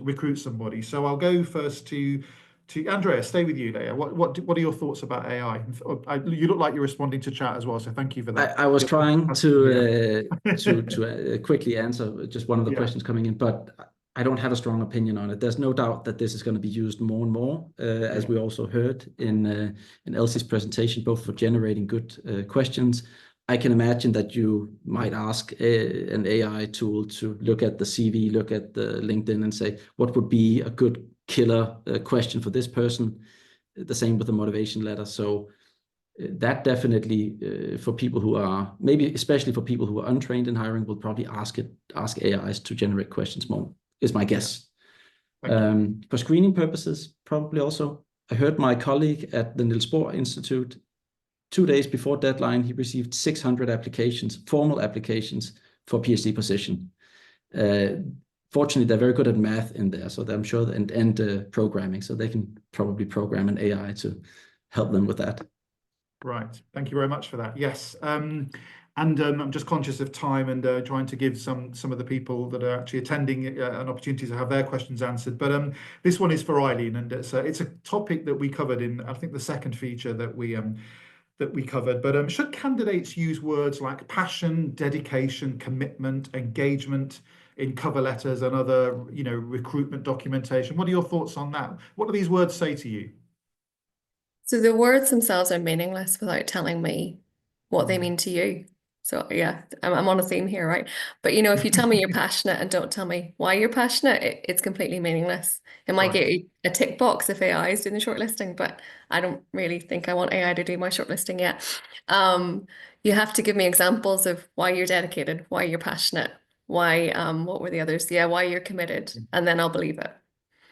S2: recruit somebody. So I'll go first to Andreas. Stay with you there. What are your thoughts about AI? You look like you're responding to chat as well, so thank you for that.
S5: I was trying to quickly answer just one of the questions coming in, but I don't have a strong opinion on it. There's no doubt that this is going to be used more and more, as we also heard in Elsie's presentation, both for generating good questions. I can imagine that you might ask an AI tool to look at the CV, look at the LinkedIn, and say, what would be a good killer question for this person? The same with the motivation letter. So that definitely, for people who are, maybe especially for people who are untrained in hiring, will probably ask AIs to generate questions more, is my guess.
S2: Thank you.
S5: For screening purposes, probably also. I heard my colleague at the Niels Bohr Institute, 2 days before deadline, he received 600 applications, formal applications for PhD position. Fortunately, they're very good at math in there, so I'm sure, and programming, so they can probably program an AI to help them with that.
S2: Right. Thank you very much for that. Yes. I'm just conscious of time and trying to give some of the people that are actually attending an opportunity to have their questions answered. But this one is for Eileen, and it's a topic that we covered in, I think, the second feature that we covered. But should candidates use words like passion, dedication, commitment, engagement in cover letters and other, recruitment documentation? What are your thoughts on that? What do these words say to you?
S4: So the words themselves are meaningless without telling me what they mean to you. So yeah, I'm on a theme here, right? But if you tell me you're passionate and don't tell me why you're passionate, it's completely meaningless. It might get you a tick box if AI is doing the shortlisting, but I don't really think I want AI to do my shortlisting yet. You have to give me examples of why you're dedicated, why you're passionate, why, what were the others? Yeah, why you're committed, and then I'll believe it.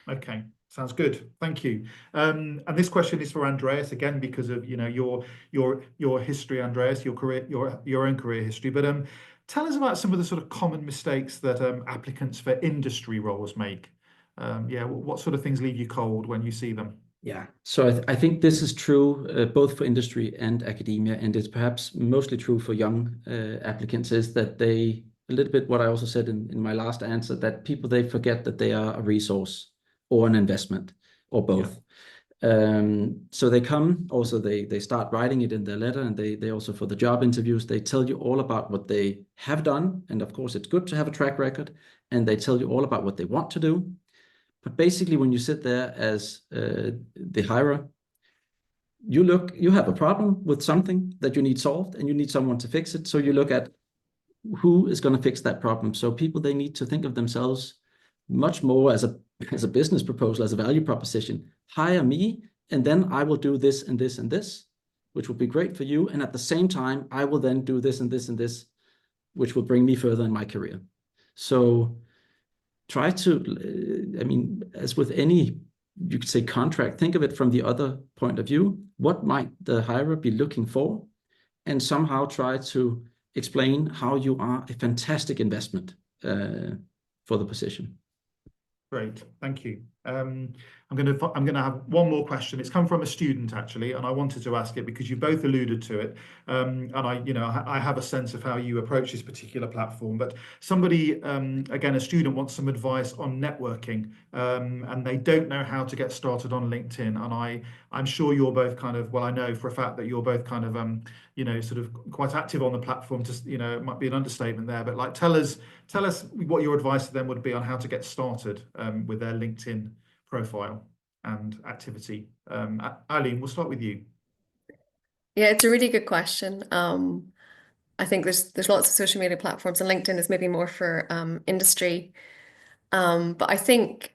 S2: Okay, sounds good. Thank you. And this question is for Andreas again, because of your history, Andreas, your career, your own career history. But tell us about some of the sort of common mistakes that applicants for industry roles make. What sort of things leave you cold when you see them?
S5: Yeah, so I think this is true both for industry and academia, and it's perhaps mostly true for young applicants, is that they, a little bit what I also said in my last answer, that people, they forget that they are a resource or an investment or both. So they come, also they start writing it in their letter, and they also, for the job interviews, they tell you all about what they have done. And of course, it's good to have a track record, and they tell you all about what they want to do. But basically, when you sit there as the hirer, you have a problem with something that you need solved, and you need someone to fix it. So you look at who is going to fix that problem. So people, they need to think of themselves much more as a business proposal, as a value proposition. Hire me, and then I will do this and this and this, which will be great for you. And at the same time, I will then do this and this and this, which will bring me further in my career. So try to, as with any, you could say, contract, think of it from the other point of view. What might the hirer be looking for? And somehow try to explain how you are a fantastic investment for the position.
S2: Great, thank you. I'm gonna have one more question. It's come from a student actually, and I wanted to ask it because you both alluded to it. And I have a sense of how you approach this particular platform. But somebody, again, a student wants some advice on networking, and they don't know how to get started on LinkedIn. And I'm sure you're both kind of, well, I know for a fact that you're both kind of, sort of quite active on the platform. It might be an understatement there, but like, tell us what your advice to them would be on how to get started with their LinkedIn profile and activity. Eileen, we'll start with you.
S4: Yeah, it's a really good question. I think there's lots of social media platforms, and LinkedIn is maybe more for industry. But I think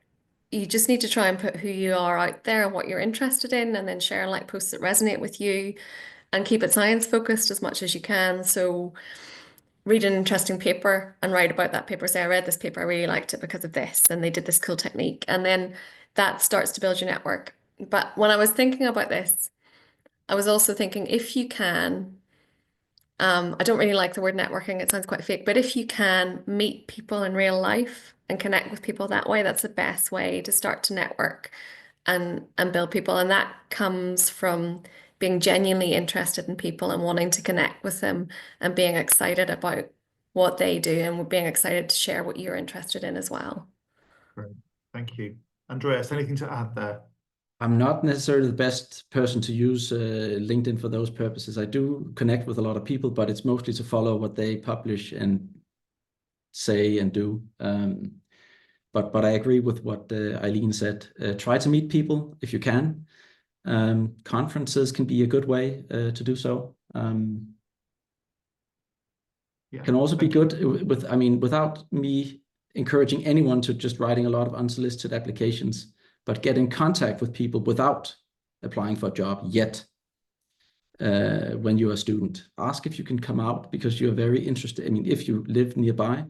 S4: you just need to try and put who you are out there and what you're interested in, and then share like posts that resonate with you, and keep it science focused as much as you can. So read an interesting paper and write about that paper. Say, I read this paper, I really liked it because of this, and they did this cool technique. And then that starts to build your network. But when I was thinking about this, I was also thinking, if you can, I don't really like the word networking, it sounds quite fake, but if you can meet people in real life and connect with people that way, that's the best way to start to network and build people. And that comes from being genuinely interested in people and wanting to connect with them and being excited about what they do and being excited to share what you're interested in as well.
S2: Great, thank you. Andreas, anything to add there?
S5: I'm not necessarily the best person to use LinkedIn for those purposes. I do connect with a lot of people, but it's mostly to follow what they publish and say and do. But I agree with what Eileen said. Try to meet people if you can. Conferences can be a good way to do so. Can also be good without me encouraging anyone to just writing a lot of unsolicited applications, but get in contact with people without applying for a job yet. When you're a student, ask if you can come out because you're very interested. If you live nearby,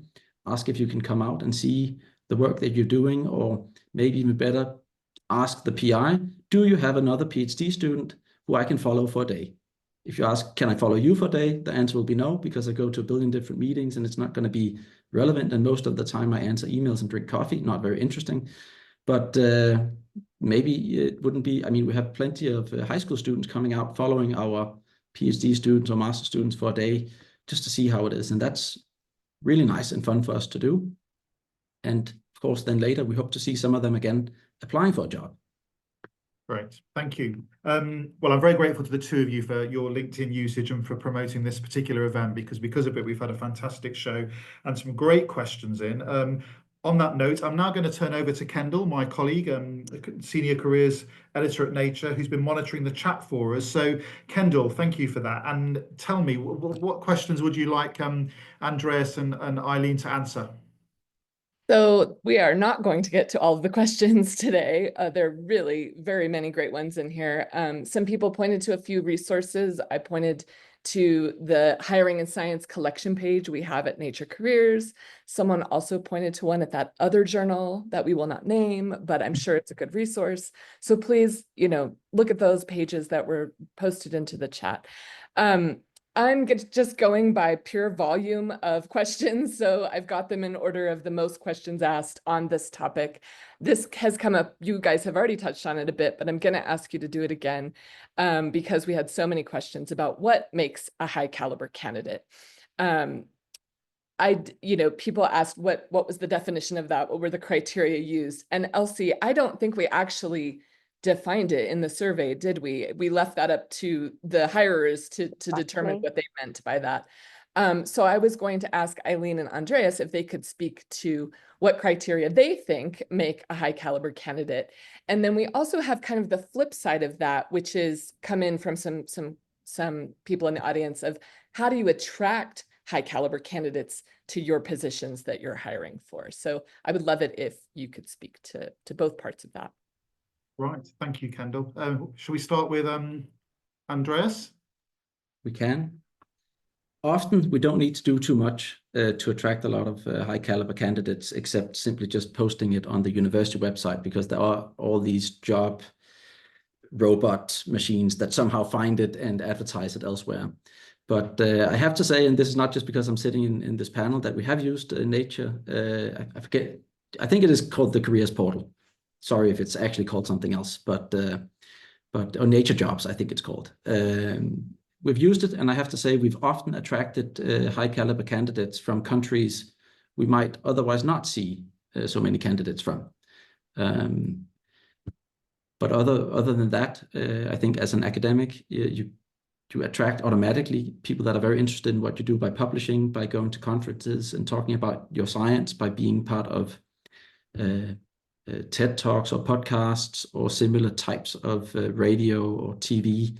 S5: ask if you can come out and see the work that you're doing, or maybe even better, ask the PI, do you have another PhD student who I can follow for a day? If you ask, can I follow you for a day? The answer will be no, because I go to a billion different meetings and it's not going to be relevant. And most of the time I answer emails and drink coffee, not very interesting. But maybe it wouldn't be, I mean, we have plenty of high school students coming out following our PhD students or master students for a day just to see how it is. And that's really nice and fun for us to do. And of course, then later we hope to see some of them again applying for a job.
S2: Great, thank you. Well, I'm very grateful to the two of you for your LinkedIn usage and for promoting this particular event, because of it, we've had a fantastic show and some great questions in. On that note, I'm now going to turn over to Kendall, my colleague, Senior Careers Editor at Nature, who's been monitoring the chat for us. So, Kendall, thank you for that. And tell me, what questions would you like Andreas and Eileen to answer?
S6: So we are not going to get to all of the questions today. There are really very many great ones in here. Some people pointed to a few resources. I pointed to the Hiring in Science collection page we have at Nature Careers. Someone also pointed to one at that other journal that we will not name, but I'm sure it's a good resource. So please, look at those pages that were posted into the chat. I'm just going by pure volume of questions, so I've got them in order of the most questions asked on this topic. This has come up, you guys have already touched on it a bit, but I'm going to ask you to do it again because we had so many questions about what makes a high caliber candidate. People asked what was the definition of that? What were the criteria used? And Elsie, I don't think we actually defined it in the survey, did we? We left that up to the hirers to determine what they meant by that. So I was going to ask Eileen and Andreas if they could speak to what criteria they think make a high caliber candidate. And then we also have kind of the flip side of that, which is come in from some people in the audience of how do you attract high caliber candidates to your positions that you're hiring for? So I would love it if you could speak to both parts of that.
S2: Right, thank you, Kendall. Shall we start with Andreas?
S5: We can. Often we don't need to do too much to attract a lot of high caliber candidates, except simply just posting it on the university website, because there are all these job robot machines that somehow find it and advertise it elsewhere. But I have to say, and this is not just because I'm sitting in this panel, that we have used Nature. I forget, I think it is called the Careers Portal. Sorry if it's actually called something else, but or Nature Jobs, I think it's called. We've used it, and I have to say we've often attracted high caliber candidates from countries we might otherwise not see so many candidates from. But other than that, I think as an academic, you attract automatically people that are very interested in what you do by publishing, by going to conferences and talking about your science, by being part of TED Talks or podcasts or similar types of radio or TV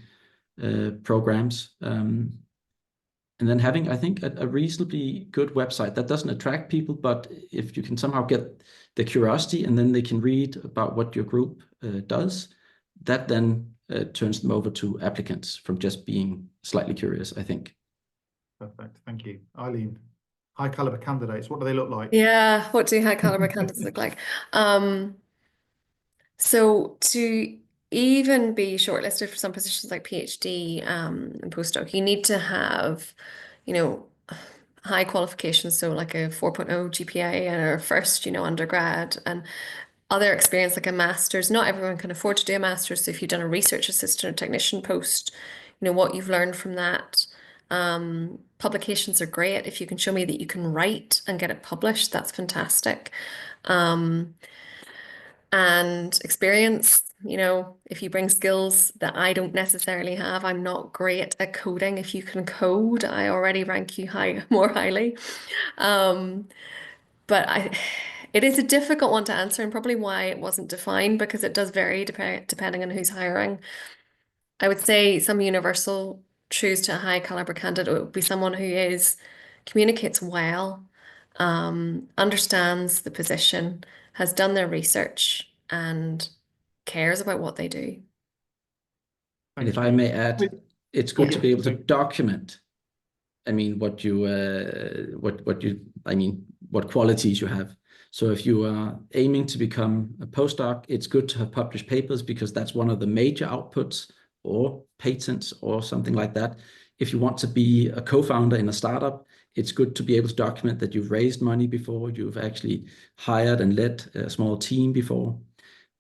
S5: programs. And then having, I think, a reasonably good website that doesn't attract people, but if you can somehow get the curiosity and then they can read about what your group does, that then turns them over to applicants from just being slightly curious, I think.
S2: Perfect, thank you. Eileen, high caliber candidates, what do they look like?
S4: Yeah, what do high caliber candidates look like? So to even be shortlisted for some positions like PhD and postdoc, you need to have, high qualifications, so like a 4.0 GPA and a first, undergrad, and other experience like a master's. Not everyone can afford to do a master's, so if you've done a research assistant or technician post, what you've learned from that. Publications are great. If you can show me that you can write and get it published, that's fantastic. And experience, if you bring skills that I don't necessarily have, I'm not great at coding. If you can code, I already rank you more highly. But it is a difficult one to answer, and probably why it wasn't defined, because it does vary depending on who's hiring. I would say some universal truths to a high caliber candidate would be someone who communicates well, understands the position, has done their research, and cares about what they do.
S5: And if I may add, it's good to be able to document, what qualities you have. So if you are aiming to become a postdoc, it's good to have published papers because that's one of the major outputs, or patents or something like that. If you want to be a co-founder in a startup, it's good to be able to document that you've raised money before, you've actually hired and led a small team before.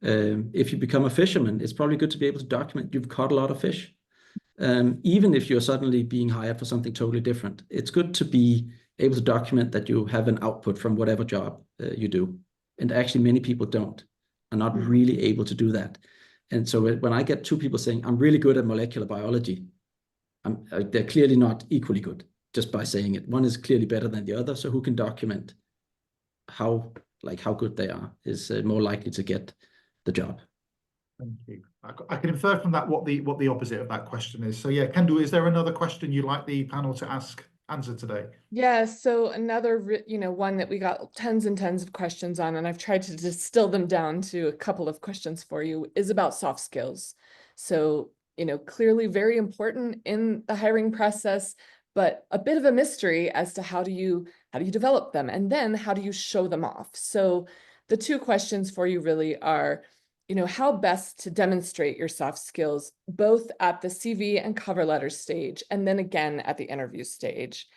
S5: If you become a fisherman, it's probably good to be able to document you've caught a lot of fish. Even if you're suddenly being hired for something totally different, it's good to be able to document that you have an output from whatever job you do. And actually many people are not really able to do that. And so when I get two people saying, I'm really good at molecular biology, they're clearly not equally good just by saying it. One is clearly better than the other. So who can document how good they are is more likely to get the job.
S2: Thank you. I can infer from that what the opposite of that question is. So yeah, Kendall, is there another question you'd like the panel to answer today?
S6: Yeah, so another, one that we got tons and tons of questions on, and I've tried to distill them down to a couple of questions for you, is about soft skills. So, clearly very important in the hiring process, but a bit of a mystery as to how do you develop them, and then how do you show them off? So the two questions for you really are, how best to demonstrate your soft skills, both at the CV and cover letter stage, and then again at the interview stage.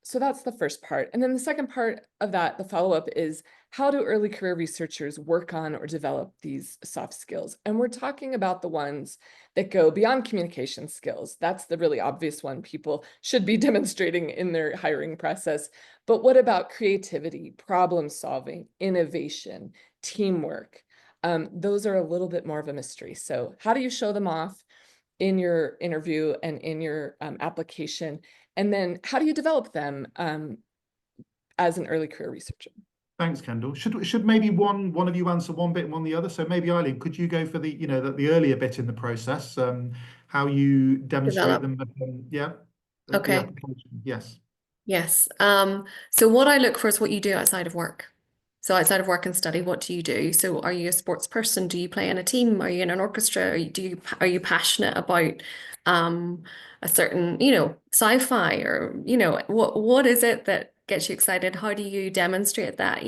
S6: So that's the first part. And then the second part of that, the follow-up, is how do early career researchers work on or develop these soft skills? And we're talking about the ones that go beyond communication skills. That's the really obvious one people should be demonstrating in their hiring process. But what about creativity, problem solving, innovation, teamwork? Those are a little bit more of a mystery. So how do you show them off in your interview and in your application? And then how do you develop them as an early career researcher?
S2: Thanks, Kendall. Should maybe one of you answer one bit and one the other? So maybe Eileen, could you go for the earlier bit in the process, how you demonstrate them? Yeah.
S4: Okay.
S2: The application. Yes.
S4: Yes. So what I look for is what you do outside of work. So outside of work and study, what do you do? So are you a sports person? Do you play in a team? Are you in an orchestra? Are you passionate about a certain, sci-fi, or, what is it that gets you excited? How do you demonstrate that?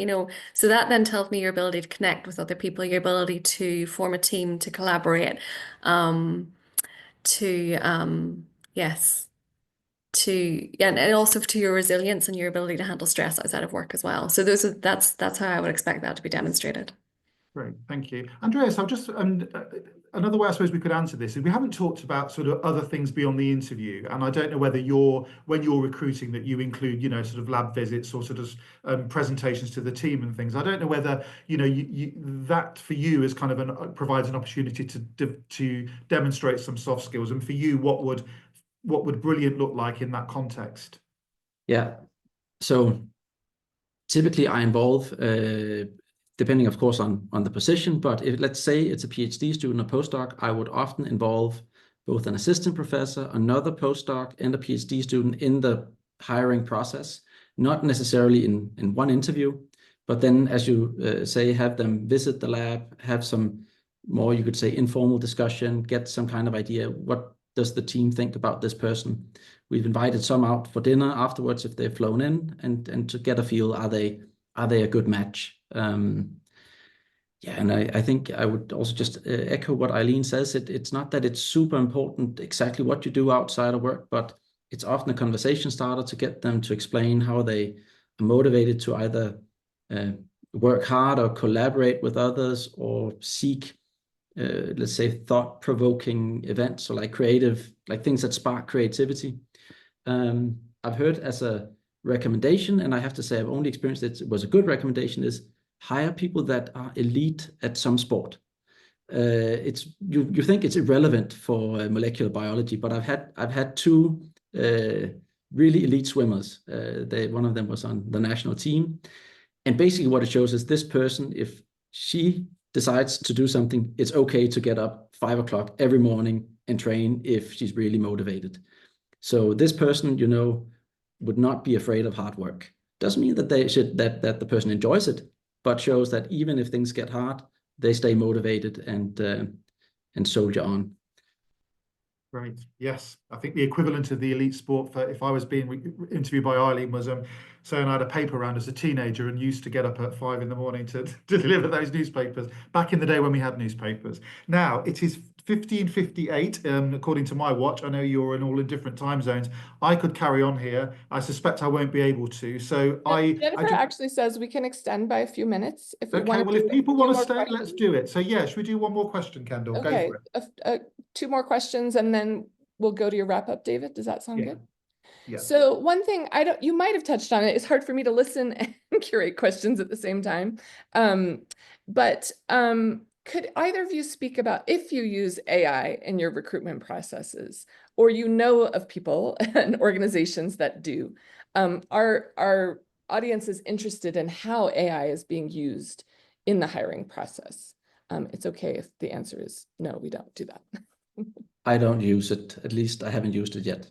S4: So that then tells me your ability to connect with other people, your ability to form a team, to collaborate, yes. And also to your resilience and your ability to handle stress outside of work as well. So that's how I would expect that to be demonstrated.
S2: Great, thank you. Andreas, I'll just another way I suppose we could answer this is we haven't talked about sort of other things beyond the interview, and I don't know whether when you're recruiting that you include sort of lab visits or sort of presentations to the team and things. I don't know whether that for you is kind of provides an opportunity to demonstrate some soft skills, and for you what would brilliant look like in that context?
S5: Yeah, so typically I involve, depending of course on the position, but if let's say it's a PhD student or postdoc, I would often involve both an assistant professor, another postdoc, and a PhD student in the hiring process, not necessarily in one interview, but then as you say, have them visit the lab, have some more, you could say, informal discussion, get some kind of idea, what does the team think about this person? We've invited some out for dinner afterwards if they've flown in, and to get a feel, are they a good match? Yeah, and I think I would also just echo what Eileen says. It's not that it's super important exactly what you do outside of work, but it's often a conversation starter to get them to explain how they are motivated to either work hard or collaborate with others or seek let's say thought-provoking events, or like things that spark creativity. I've heard as a recommendation, and I have to say I've only experienced it was a good recommendation, is hire people that are elite at some sport. You think it's irrelevant for molecular biology, but I've had two really elite swimmers. One of them was on the national team, and basically what it shows is this person, if she decides to do something, it's okay to get up 5 o'clock every morning and train if she's really motivated. So this person, would not be afraid of hard work. Doesn't mean that that the person enjoys it, but shows that even if things get hard, they stay motivated and soldier on.
S2: Great. Yes, I think the equivalent of the elite sport for if I was being interviewed by Eileen was saying I had a paper round as a teenager and used to get up at 5 in the morning to deliver those newspapers back in the day when we had newspapers. Now it is 15:58 according to my watch. I know you're all in different time zones. I could carry on here. I suspect I won't be able to. So
S6: Jennifer actually says we can extend by a few minutes if we
S2: okay,
S6: want
S2: well,
S6: to
S2: if people want to stay,
S6: questions.
S2: let's do it. So yeah, should we do one more question, Kendall?
S6: Okay,
S2: Go for it.
S6: 2 more questions and then we'll go to your wrap up, David. Does that sound
S2: Yeah.
S6: good?
S2: Yeah.
S6: So one thing you might have touched on it. It's hard for me to listen and curate questions at the same time. Could either of you speak about if you use AI in your recruitment processes, or you know of people and organizations that do? Our audience is interested in how AI is being used in the hiring process. It's okay if the answer is no, we don't do that.
S5: I don't use it. At least I haven't used it yet.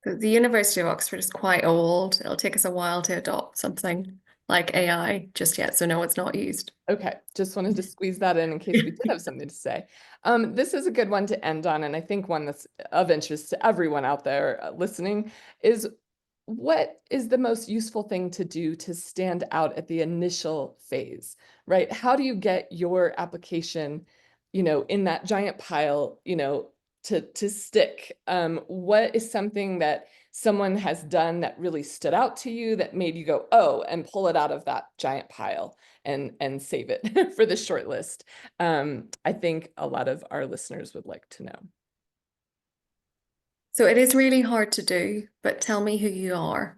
S4: The University of Oxford is quite old. It'll take us a while to adopt something like AI just yet. So no, it's not used.
S6: Okay, just wanted to squeeze that in case we did have something to say. This is a good one to end on, and I think one that's of interest to everyone out there listening is, what is the most useful thing to do to stand out at the initial phase, right? How do you get your application, in that giant pile, to stick? What is something that someone has done that really stood out to you that made you go, oh, and pull it out of that giant pile and save it for the short list? I think a lot of our listeners would like to know.
S4: So it is really hard to do, but tell me who you are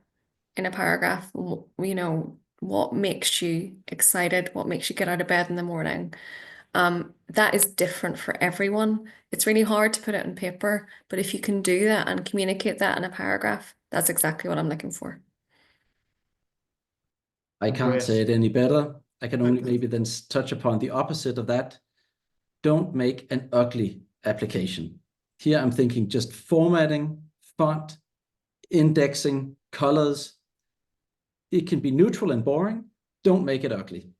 S4: in a paragraph. What makes you excited? What makes you get out of bed in the morning? That is different for everyone. It's really hard to put it on paper, but if you can do that and communicate that in a paragraph, that's exactly what I'm looking for.
S5: I can't say it any better. I can only maybe then touch upon the opposite of that. Don't make an ugly application. Here I'm thinking just formatting, font, indexing, colors. It can be neutral and boring. Don't make it ugly.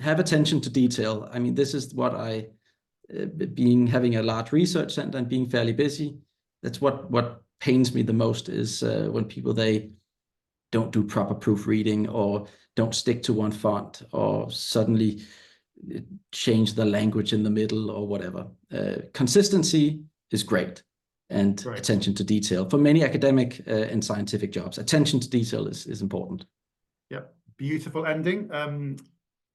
S5: Have attention to detail. I mean, this is what having a large research center and being fairly busy, that's what pains me the most is when people, they don't do proper proofreading or don't stick to one font or suddenly change the language in the middle or whatever. Consistency is great, and attention to detail. For many academic and scientific jobs, attention to detail is important.
S2: Yeah, beautiful ending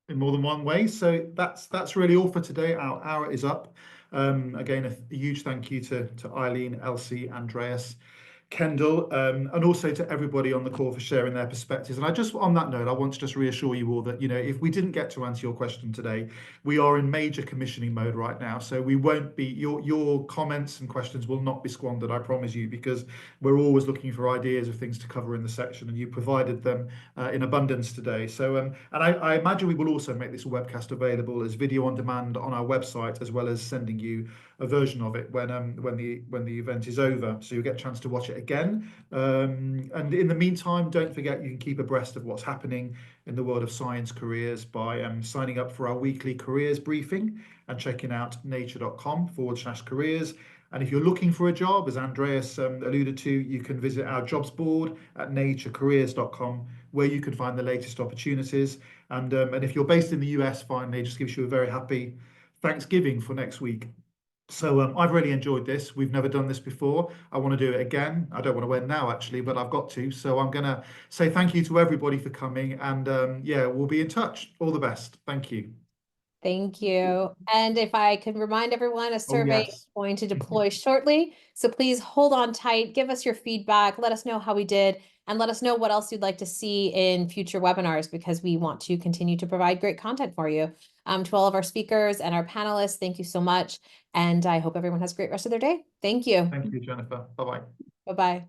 S2: in more than one way. So that's really all for today. Our hour is up. Again, a huge thank you to Eileen, Elsie, Andreas, Kendall, and also to everybody on the call for sharing their perspectives. And on that note, I want to just reassure you all that, if we didn't get to answer your question today, we are in major commissioning mode right now. So we won't be, your comments and questions will not be squandered, I promise you, because we're always looking for ideas of things to cover in the section, and you provided them in abundance today. So, and I imagine we will also make this webcast available as video on demand on our website, as well as sending you a version of it when the event is over, so you'll get a chance to watch it again. And in the meantime, don't forget you can keep abreast of what's happening in the world of science careers by signing up for our weekly careers briefing and checking out nature.com/careers. And if you're looking for a job, as Andreas alluded to, you can visit our jobs board at naturecareers.com, where you can find the latest opportunities. And if you're based in the US, finally, just gives you a very happy Thanksgiving for next week. So I've really enjoyed this. We've never done this before. I want to do it again. I don't want to win now, actually, but I've got to. So I'm going to say thank you to everybody for coming. And yeah, we'll be in touch. All the best. Thank you.
S1: Thank you. And if I can remind everyone, a survey is going to deploy shortly. So please hold on tight, give us your feedback, let us know how we did, and let us know what else you'd like to see in future webinars, because we want to continue to provide great content for you. To all of our speakers and our panelists, thank you so much. And I hope everyone has a great rest of their day. Thank you.
S2: Thank you, Jennifer. Bye-bye.
S1: Bye-bye.